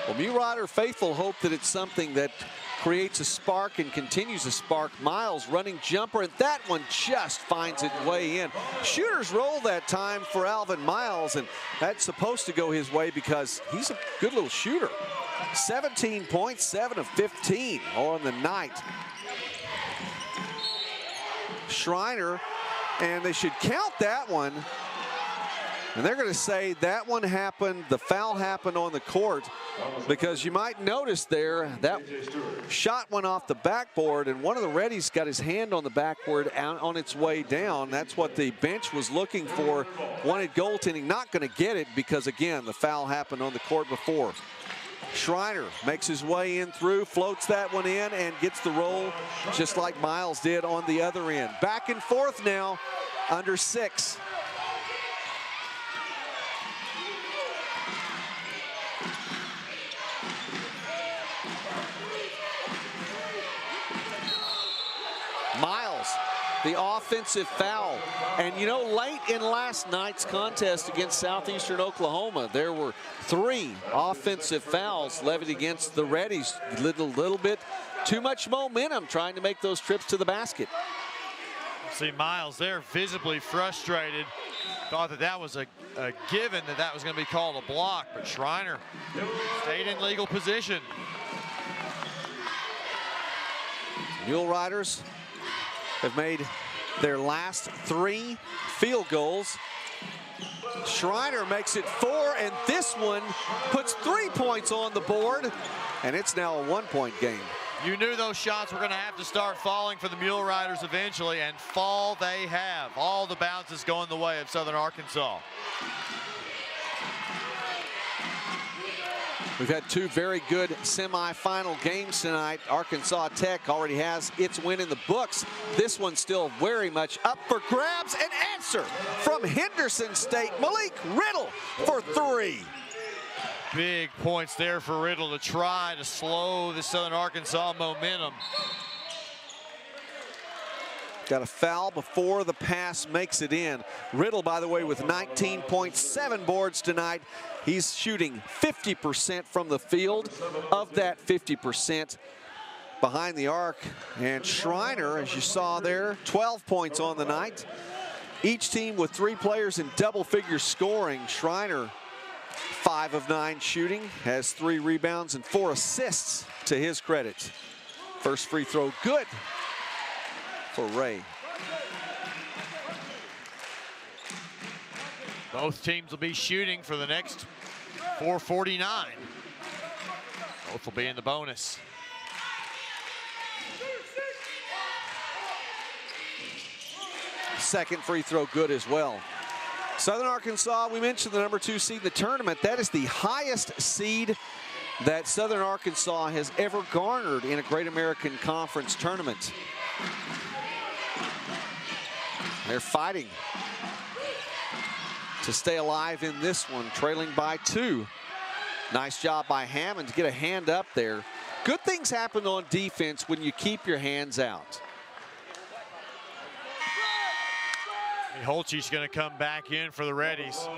Well, Mule Rider faithful hope that it's something that creates a spark and continues to spark. Miles running jumper, and that one just finds its way in. Shooter's roll that time for Alvin Miles, and that's supposed to go his way because he's a good little shooter. 17 points, 7 of 15 on the night. Schreiner, and they should count that one. And they're going to say that one happened, the foul happened on the court, because you might notice there that shot went off the backboard, and one of the Reddies got his hand on the backboard on its way down. That's what the bench was looking for, wanted goaltending, not going to get it because, again, the foul happened on the court before. Schreiner makes his way in through, floats that one in, and gets the roll just like Miles did on the other end. Back and forth now, under 6. Miles, the offensive foul. And you know, late in last night's contest against Southeastern Oklahoma, there were 3 offensive fouls levied against the Reddies. Little bit too much momentum trying to make those trips to the basket. See Miles there visibly frustrated. Thought that that was a given, that was going to be called a block, but Schreiner stayed in legal position. Mule Riders have made their last 3 field goals. Schreiner makes it 4, and this one puts 3 points on the board, and it's now a 1-point game. You knew those shots were going to have to start falling for the Mule Riders eventually, and fall they have. All the bounces going the way of Southern Arkansas. We've had 2 very good semifinal games tonight. Arkansas Tech already has its win in the books. This one's still very much up for grabs. An answer from Henderson State. Malik Riddle for 3. Big points there for Riddle to try to slow the Southern Arkansas momentum. Got a foul before the pass makes it in. Riddle, by the way, with 19.7 boards tonight. He's shooting 50% from the field. Of that 50%, behind the arc. And Schreiner, as you saw there, 12 points on the night. Each team with 3 players in double-figure scoring. Schreiner, 5 of 9 shooting, has 3 rebounds and 4 assists to his credit. First free throw good for Ray. Both teams will be shooting for the next 4:49. Both will be in the bonus. Second free throw good as well. Southern Arkansas, we mentioned the #2 seed in the tournament. That is the highest seed that Southern Arkansas has ever garnered in a Great American Conference tournament. They're fighting to stay alive in this one, trailing by 2. Nice job by Hammond to get a hand up there. Good things happen on defense when you keep your hands out. Holtzy's going to come back in for the Reddies.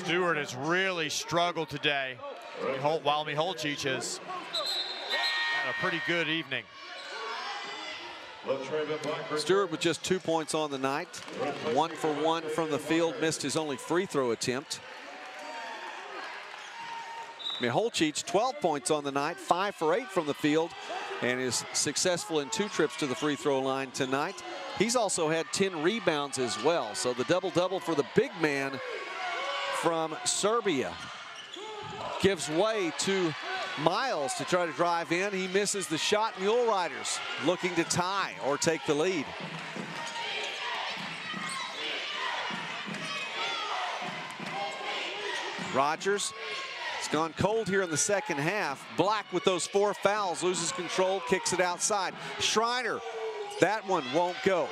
Stewart has really struggled today, while Miholcic has had a pretty good evening. Stewart with just 2 points on the night. 1 for 1 from the field, missed his only free throw attempt. Miholcic, 12 points on the night, 5 for 8 from the field, and is successful in 2 trips to the free throw line tonight. He's also had 10 rebounds as well. So the double-double for the big man from Serbia. Gives way to Miles to try to drive in. He misses the shot. Mule Riders looking to tie or take the lead. Rogers has gone cold here in the second half. Black with those 4 fouls, loses control, kicks it outside. Schreiner, that one won't go.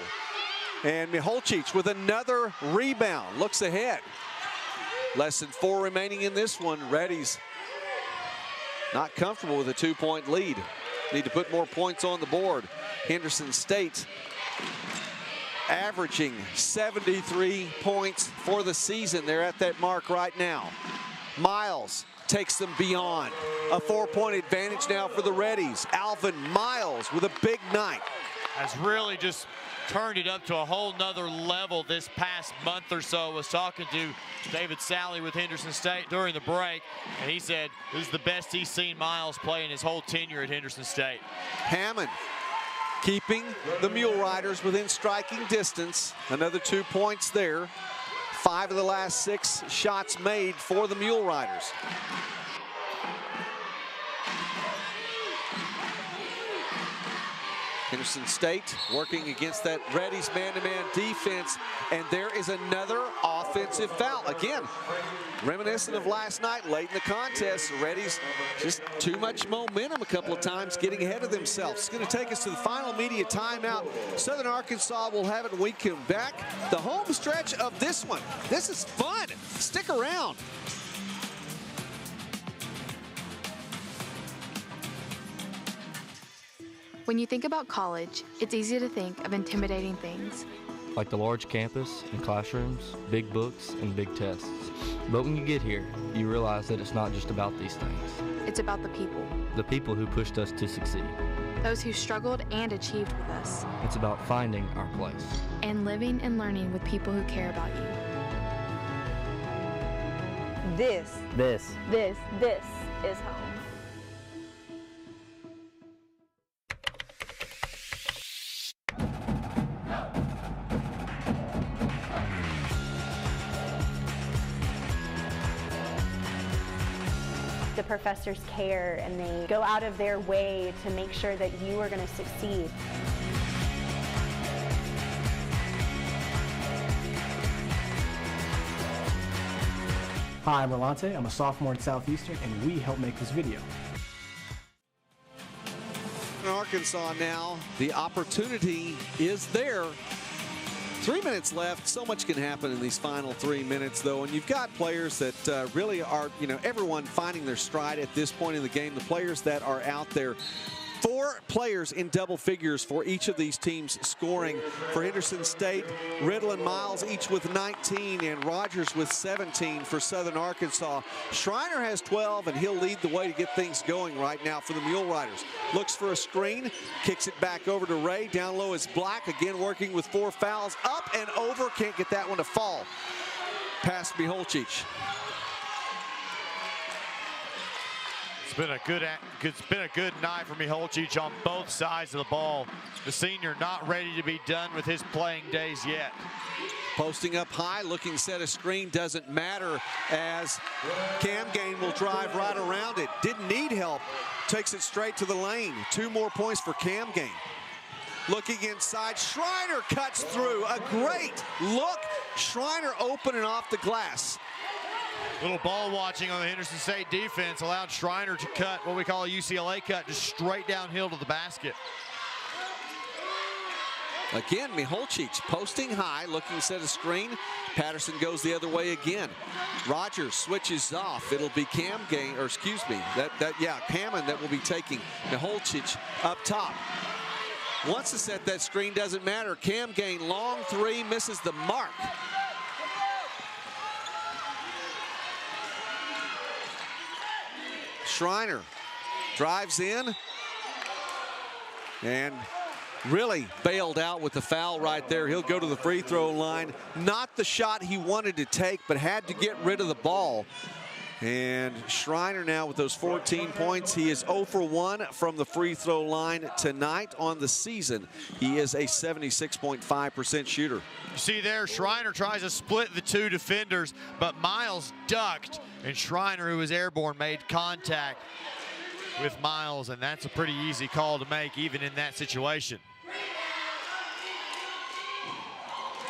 And Miholcic with another rebound, looks ahead. Less than 4 remaining in this one. Reddies not comfortable with a 2-point lead. Need to put more points on the board. Henderson State averaging 73 points for the season. They're at that mark right now. Miles takes them beyond. A 4-point advantage now for the Reddies. Alvin Miles with a big night. Has really just turned it up to a whole nother level this past month or so. Was talking to David Sally with Henderson State during the break, and he said this is the best he's seen Miles play in his whole tenure at Henderson State. Hammond keeping the Mule Riders within striking distance. Another 2 points there. 5 of the last 6 shots made for the Mule Riders. Henderson State working against that Reddies man-to-man defense, and there is another offensive foul. Again, reminiscent of last night, late in the contest, the Reddies just too much momentum a couple of times, getting ahead of themselves. It's going to take us to the final media timeout. Southern Arkansas will have it when we come back. The home stretch of this one. This is fun. Stick around. When you think about college, it's easy to think of intimidating things. Like the large campus and classrooms, big books, and big tests. But when you get here, you realize that it's not just about these things. It's about the people. The people who pushed us to succeed. Those who struggled and achieved with us. It's about finding our place. And living and learning with people who care about you. This is home. The professors care and they go out of their way to make sure that you are going to succeed. Hi, I'm Rolante. I'm a sophomore at Southeastern, and we help make this video. In Arkansas now, the opportunity is there. 3 minutes left. So much can happen in these final 3 minutes, though. And you've got players that really are, everyone finding their stride at this point in the game. The players that are out there. 4 players in double figures for each of these teams scoring. For Henderson State, Riddle and Miles each with 19, and Rogers with 17 for Southern Arkansas. Schreiner has 12, and he'll lead the way to get things going right now for the Mule Riders. Looks for a screen, kicks it back over to Ray. Down low is Black, again working with 4 fouls. Up and over, can't get that one to fall. Pass Miholcic. It's been a good night for Miholcic on both sides of the ball. The senior not ready to be done with his playing days yet. Posting up high, looking set a screen, doesn't matter as Camgain will drive right around it. Didn't need help, takes it straight to the lane. 2 more points for Camgain. Looking inside, Schreiner cuts through. A great look. Schreiner open and off the glass. Little ball watching on the Henderson State defense allowed Schreiner to cut what we call a UCLA cut, just straight downhill to the basket. Again, Miholcic posting high, looking to set a screen. Patterson goes the other way again. Rogers switches off. It'll be Camgain, or excuse me, Hammond that will be taking Miholcic up top. Wants to set that screen, doesn't matter. Camgain, long 3, misses the mark. Schreiner drives in and really bailed out with the foul right there. He'll go to the free throw line. Not the shot he wanted to take, but had to get rid of the ball. And Schreiner now with those 14 points. He is 0 for 1 from the free throw line tonight on the season. He is a 76.5% shooter. You see there, Schreiner tries to split the 2 defenders, but Miles ducked, and Schreiner, who was airborne, made contact with Miles, and that's a pretty easy call to make even in that situation.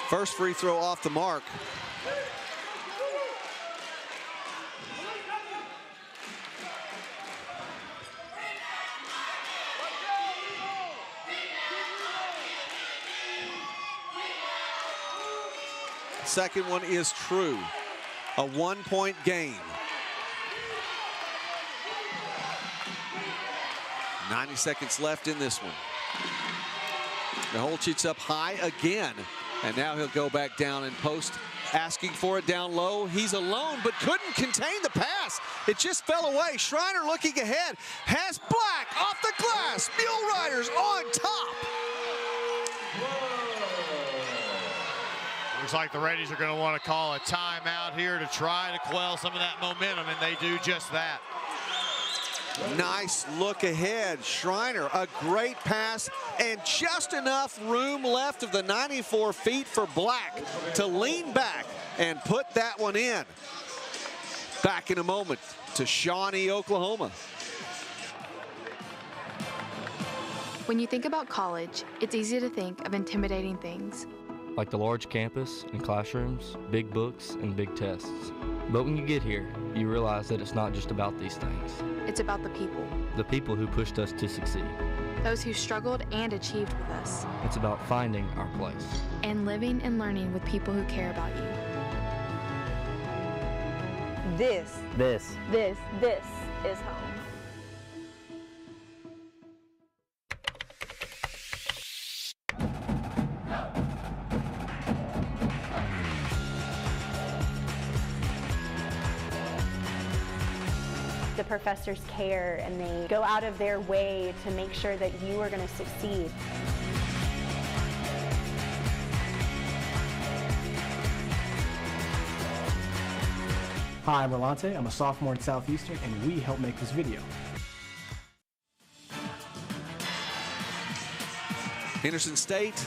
First free throw off the mark. Second one is true. A 1-point game. 90 seconds left in this one. Miholcic up high again. And now he'll go back down and post, asking for it down low. He's alone, but couldn't contain the pass. It just fell away. Schreiner looking ahead. Has Black off the glass. Mule Riders on top. Looks like the Reddies are going to want to call a timeout here to try to quell some of that momentum, and they do just that. Nice look ahead. Schreiner, a great pass, and just enough room left of the 94 feet for Black to lean back and put that one in. Back in a moment to Shawnee, Oklahoma. When you think about college, it's easy to think of intimidating things. Like the large campus and classrooms, big books, and big tests. But when you get here, you realize that it's not just about these things. It's about the people. The people who pushed us to succeed. Those who struggled and achieved with us. It's about finding our place. And living and learning with people who care about you. This is home. The professors care and they go out of their way to make sure that you are going to succeed. Hi, I'm Rolante. I'm a sophomore at Southeastern, and we help make this video. Henderson State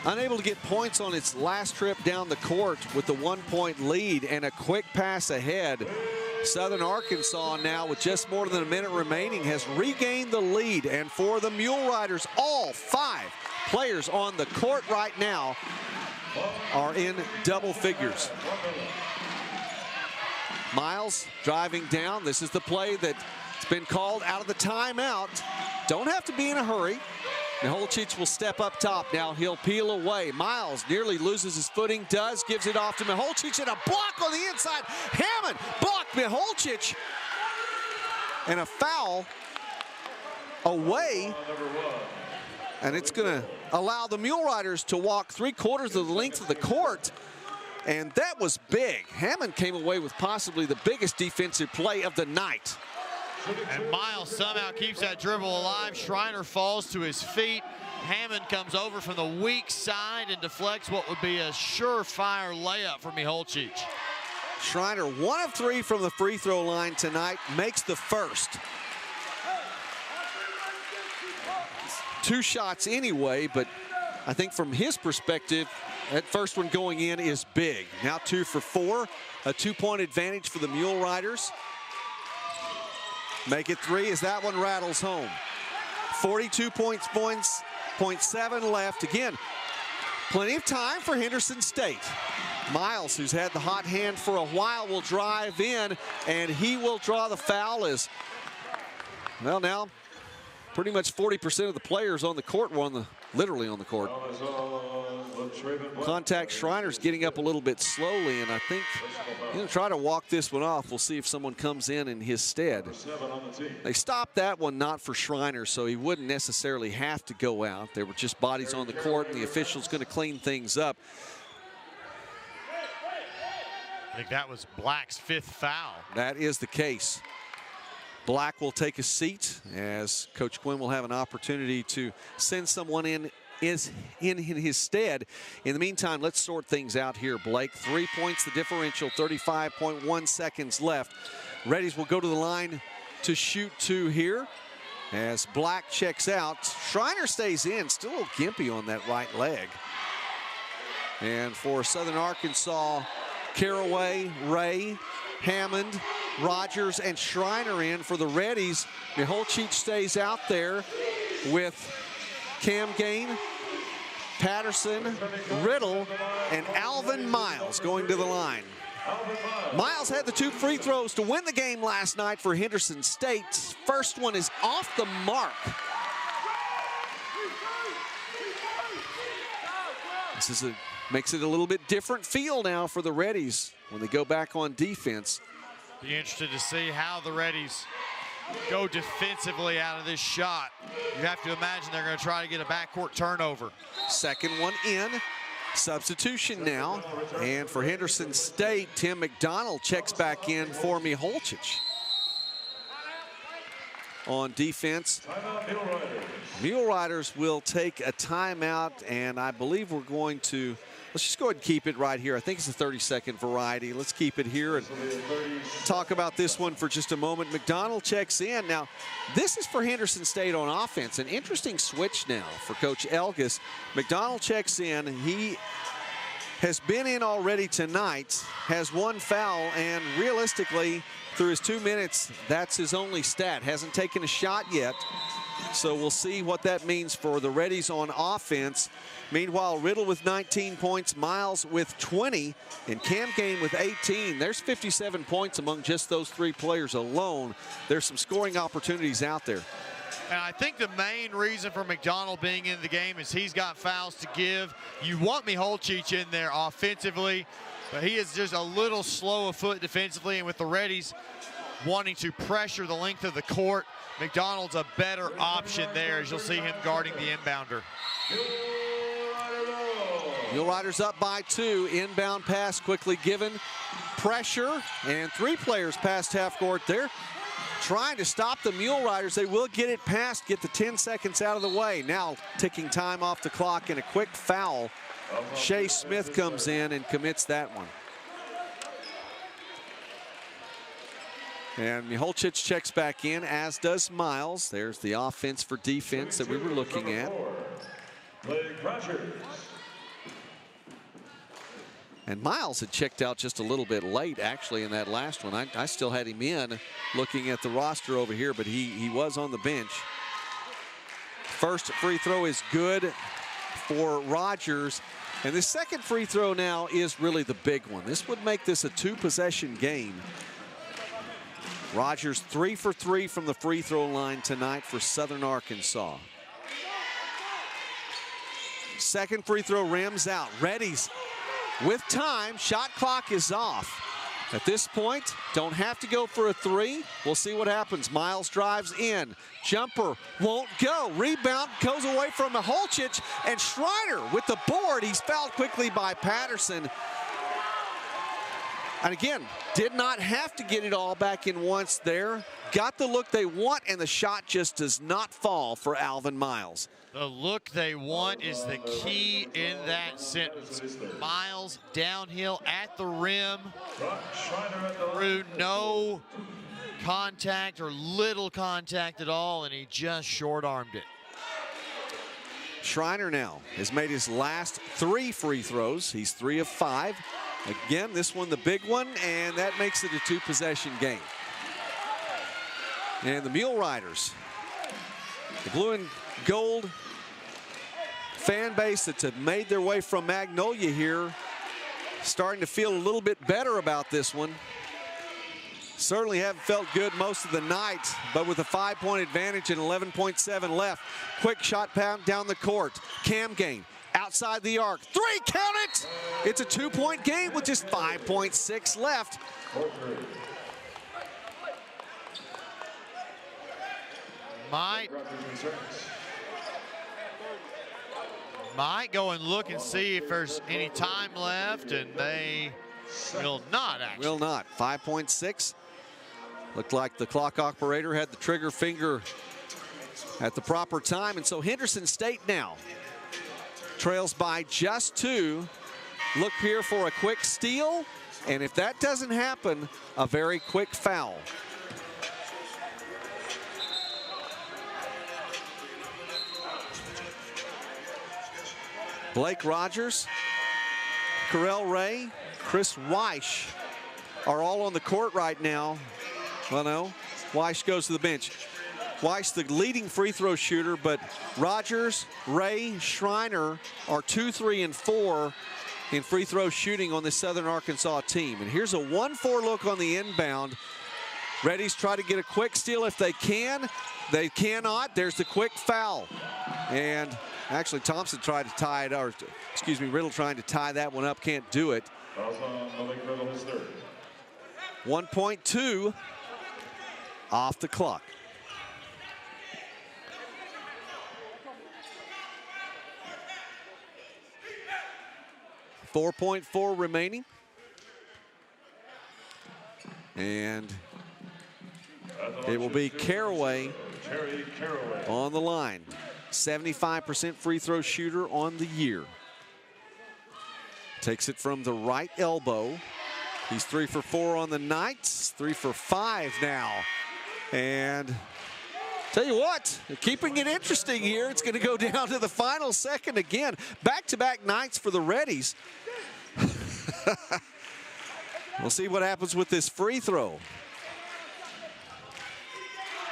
unable to get points on its last trip down the court with the 1-point lead and a quick pass ahead. Southern Arkansas now with just more than a minute remaining has regained the lead, and for the Mule Riders, all 5 players on the court right now are in double figures. Miles driving down. This is the play that's been called out of the timeout. Don't have to be in a hurry. Miholcic will step up top. Now he'll peel away. Miles nearly loses his footing, gives it off to Miholcic, and a block on the inside. Hammond blocked Miholcic, and a foul away. And it's going to allow the Mule Riders to walk 3/4 of the length of the court. And that was big. Hammond came away with possibly the biggest defensive play of the night. And Miles somehow keeps that dribble alive. Schreiner falls to his feet. Hammond comes over from the weak side and deflects what would be a surefire layup for Miholcic. Schreiner, 1 of 3 from the free throw line tonight, makes the first. 2 shots anyway, but I think from his perspective, that first one going in is big. Now 2 for 4, a 2-point advantage for the Mule Riders. Make it 3 as that one rattles home. 42.7 left. Again, plenty of time for Henderson State. Miles, who's had the hot hand for a while, will drive in, and he will draw the foul as, well, now pretty much 40% of the players on the court were literally on the court. Contact. Schreiner's getting up a little bit slowly, and I think he's going to try to walk this one off. We'll see if someone comes in his stead. They stopped that one, not for Schreiner, so he wouldn't necessarily have to go out. There were just bodies on the court, and the official's going to clean things up. I think that was Black's 5th foul. That is the case. Black will take a seat as Coach Quinn will have an opportunity to send someone in his stead. In the meantime, let's sort things out here, Blake. 3 points the differential, 35.1 seconds left. Reddies will go to the line to shoot 2 here as Black checks out. Schreiner stays in, still a little gimpy on that right leg. And for Southern Arkansas, Caraway, Ray, Hammond, Rogers, and Schreiner in for the Reddies. Miholcic stays out there with Cam Gain, Patterson, Riddle, and Alvin Miles going to the line. Miles had the 2 free throws to win the game last night for Henderson State. First one is off the mark. This makes it a little bit different feel now for the Reddies when they go back on defense. Be interested to see how the Reddies go defensively out of this shot. You have to imagine they're going to try to get a backcourt turnover. Second one in. Substitution now. And for Henderson State, Tim McDonald checks back in for Miholcic. On defense, Mule Riders will take a timeout, and I believe we're going to, let's just go ahead and keep it right here. I think it's a 30-second variety. Let's keep it here and talk about this one for just a moment. McDonald checks in. Now, this is for Henderson State on offense. An interesting switch now for Coach Elgis. McDonald checks in. He has been in already tonight, has 1 foul, and realistically, through his 2 minutes, that's his only stat. Hasn't taken a shot yet. So we'll see what that means for the Reddies on offense. Meanwhile, Riddle with 19 points, Miles with 20, and Cam Gain with 18. There's 57 points among just those 3 players alone. There's some scoring opportunities out there. And I think the main reason for McDonald being in the game is he's got fouls to give. You want Miholcic in there offensively, but he is just a little slow of foot defensively, and with the Reddies wanting to pressure the length of the court, McDonald's a better option there, as you'll see him guarding the inbounder. Mule Riders up by 2. Inbound pass quickly given. Pressure, and 3 players past half court there. Trying to stop the Mule Riders. They will get it past, get the 10 seconds out of the way. Now ticking time off the clock and a quick foul. Shea Smith comes in and commits that one. And Miholcic checks back in, as does Miles. There's the offense for defense that we were looking at. And Miles had checked out just a little bit late, actually, in that last one. I still had him in looking at the roster over here, but he was on the bench. First free throw is good for Rogers. And the second free throw now is really the big one. This would make this a 2-possession game. Rogers 3 for 3 from the free throw line tonight for Southern Arkansas. Second free throw rims out. Reddies with time. Shot clock is off. At this point, don't have to go for a 3. We'll see what happens. Miles drives in. Jumper won't go. Rebound goes away from Miholcic, and Schreiner with the board. He's fouled quickly by Patterson. And again, did not have to get it all back in once there. got the look they want, and the shot just does not fall for Alvin Miles. The look they want is the key in that sentence. Miles downhill at the rim through no contact or little contact at all, and he just short-armed it. Schreiner now has made his last 3 free throws. He's 3 of 5. Again, this one the big one, and that makes it a 2-possession game. And the Mule Riders, the blue and gold fan base that have made their way from Magnolia here, starting to feel a little bit better about this one. Certainly haven't felt good most of the night, but with a 5-point advantage and 11.7 left. Quick shot pound down the court. Cam Gain outside the arc. 3, count it! It's a 2-point game with just 5.6 left. Might go and look and see if there's any time left, and they will not actually. Will not. 5.6. Looked like the clock operator had the trigger finger at the proper time, and so Henderson State now trails by just 2. Look here for a quick steal, and if that doesn't happen, a very quick foul. Blake Rogers, Carell Ray, Chris Weish are all on the court right now. Well, no, Weish goes to the bench. Weish, the leading free throw shooter, but Rogers, Ray, Schreiner are 2, 3, and 4 in free throw shooting on the Southern Arkansas team. And here's a 1-4 look on the inbound. Reddies try to get a quick steal if they can. They cannot. There's the quick foul. And actually, Thompson tried to tie it, or excuse me, Riddle trying to tie that one up, can't do it. 1.2 off the clock. 4.4 remaining. And it will be Caraway on the line. 75% free throw shooter on the year. Takes it from the right elbow. He's 3 for 4 on the night. 3 for 5 now. And tell you what, keeping it interesting here. It's going to go down to the final second again. Back-to-back nights for the Reddies. We'll see what happens with this free throw.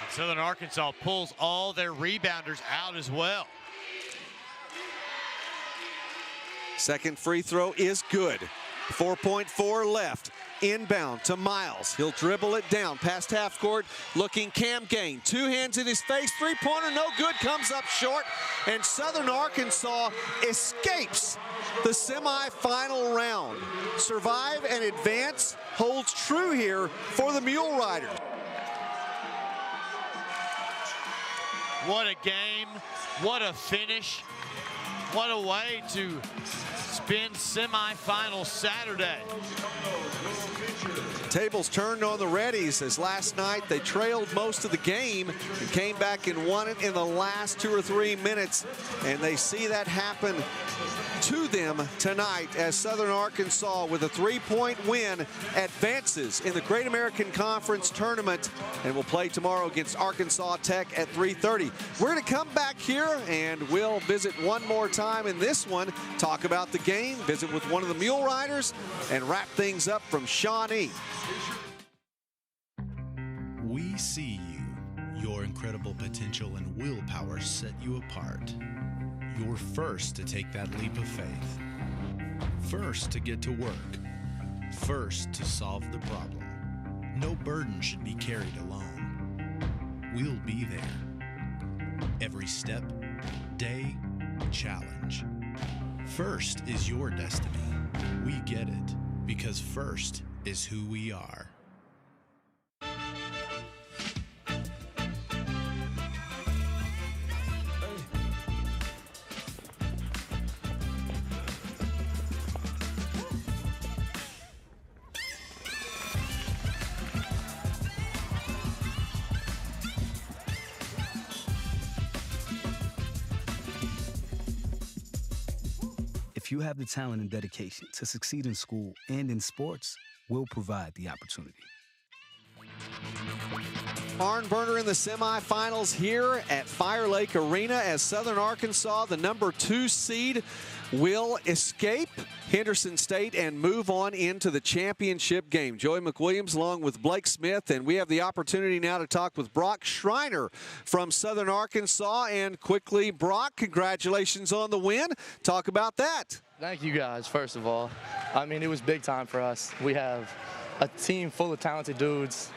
Southern Arkansas pulls all their rebounders out as well. Second free throw is good. 4.4 left. Inbound to Miles. He'll dribble it down past half court. Looking Cam Gain. 2 hands in his face. 3-pointer no good. Comes up short. And Southern Arkansas escapes the semifinal round. Survive and advance holds true here for the Mule Riders. What a game. What a finish. What a way to spend semifinal Saturday. Tables turned on the Reddies as last night they trailed most of the game and came back and won it in the last 2 or 3 minutes. And they see that happen to them tonight as Southern Arkansas, with a 3-point win, advances in the Great American Conference tournament and will play tomorrow against Arkansas Tech at 3:30. We're going to come back here and we'll visit one more time in this one, talk about the game, visit with one of the Mule Riders, and wrap things up from Shawnee. We see you. Your incredible potential and willpower set you apart. You're first to take that leap of faith. First to get to work. First to solve the problem. No burden should be carried alone. We'll be there. Every step, day, challenge. First is your destiny. We get it, because first is who we are. If you have the talent and dedication to succeed in school and in sports, we'll provide the opportunity. Barn burner in the semifinals here at Fire Lake Arena as Southern Arkansas, the #2 seed, will escape Henderson State and move on into the championship game. Joey McWilliams along with Blake Smith, and we have the opportunity now to talk with Brock Schreiner from Southern Arkansas. And quickly, Brock, congratulations on the win. Talk about that. Thank you guys, first of all. I mean, it was big time for us. We have a team full of talented dudes,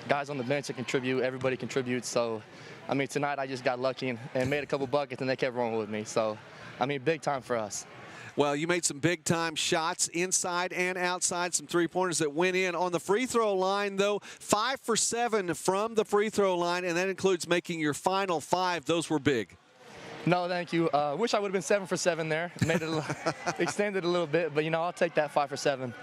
guys on the bench that contribute, everybody contributes. So, I mean, tonight I just got lucky and made a couple buckets, and they kept rolling with me. So, I mean, big time for us. Well, you made some big-time shots inside and outside, some three-pointers that went in. On the free throw line, though, 5 for 7 from the free throw line, and that includes making your final 5. Those were big. No, thank you. Wish I would have been 7 for 7 there. Made it extended a little bit, but, you know, I'll take that 5 for 7.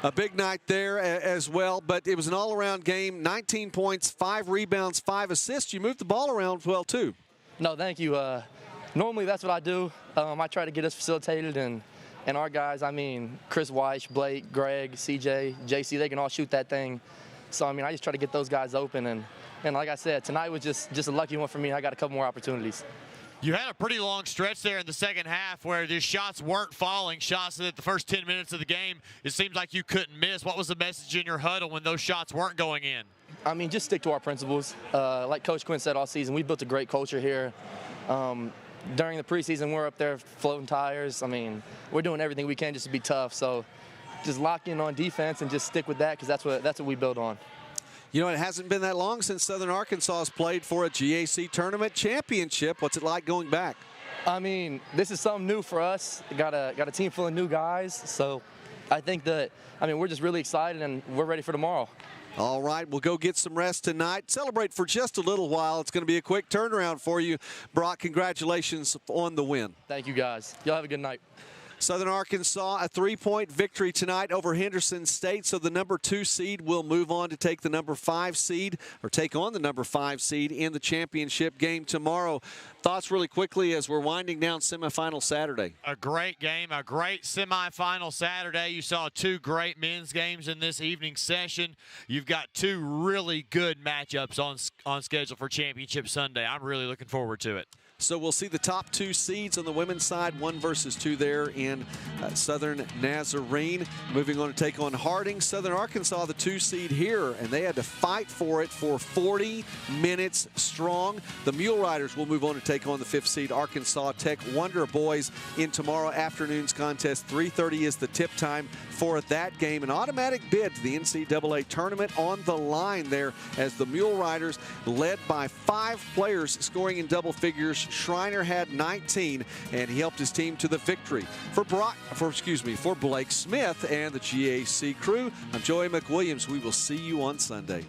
A big night there as well, but it was an all-around game. 19 points, 5 rebounds, 5 assists. You moved the ball around well, too. No, thank you. Normally, that's what I do. I try to get us facilitated, and our guys, I mean, Chris Weiss, Blake, Greg, CJ, JC, they can all shoot that thing. So, I mean, I just try to get those guys open, and like I said, tonight was just a lucky one for me. I got a couple more opportunities. You had a pretty long stretch there in the second half where these shots weren't falling, shots that the first 10 minutes of the game, it seemed like you couldn't miss. What was the message in your huddle when those shots weren't going in? I mean, just stick to our principles. Like Coach Quinn said all season, we built a great culture here. During the preseason, we're up there floating tires. I mean, we're doing everything we can just to be tough. So just lock in on defense and just stick with that, because that's what we build on. You know, it hasn't been that long since Southern Arkansas has played for a GAC tournament championship. What's it like going back? I mean, this is something new for us. Got a team full of new guys. So I think that, I mean, we're just really excited, and we're ready for tomorrow. All right, we'll go get some rest tonight. Celebrate for just a little while. It's going to be a quick turnaround for you. Brock, congratulations on the win. Thank you, guys. Y'all have a good night. Southern Arkansas, a 3-point victory tonight over Henderson State. So the #2 seed will move on to take the #5 seed, or take on the #5 seed in the championship game tomorrow. Thoughts really quickly as we're winding down semifinal Saturday. A great game, a great semifinal Saturday. You saw 2 great men's games in this evening session. You've got 2 really good matchups on schedule for Championship Sunday. I'm really looking forward to it. So we'll see the top 2 seeds on the women's side, 1 versus 2 there in Southern Nazarene. Moving on to take on Harding. Southern Arkansas, the 2 seed here, and they had to fight for it for 40 minutes strong. The Mule Riders will move on to take on the 5th seed Arkansas Tech Wonder Boys in tomorrow afternoon's contest. 3:30 is the tip time for that game. An automatic bid to the NCAA tournament on the line there, as the Mule Riders, led by 5 players scoring in double figures. Schreiner had 19, and he helped his team to the victory. For Blake Smith and the GAC crew, I'm Joey McWilliams. We will see you on Sunday.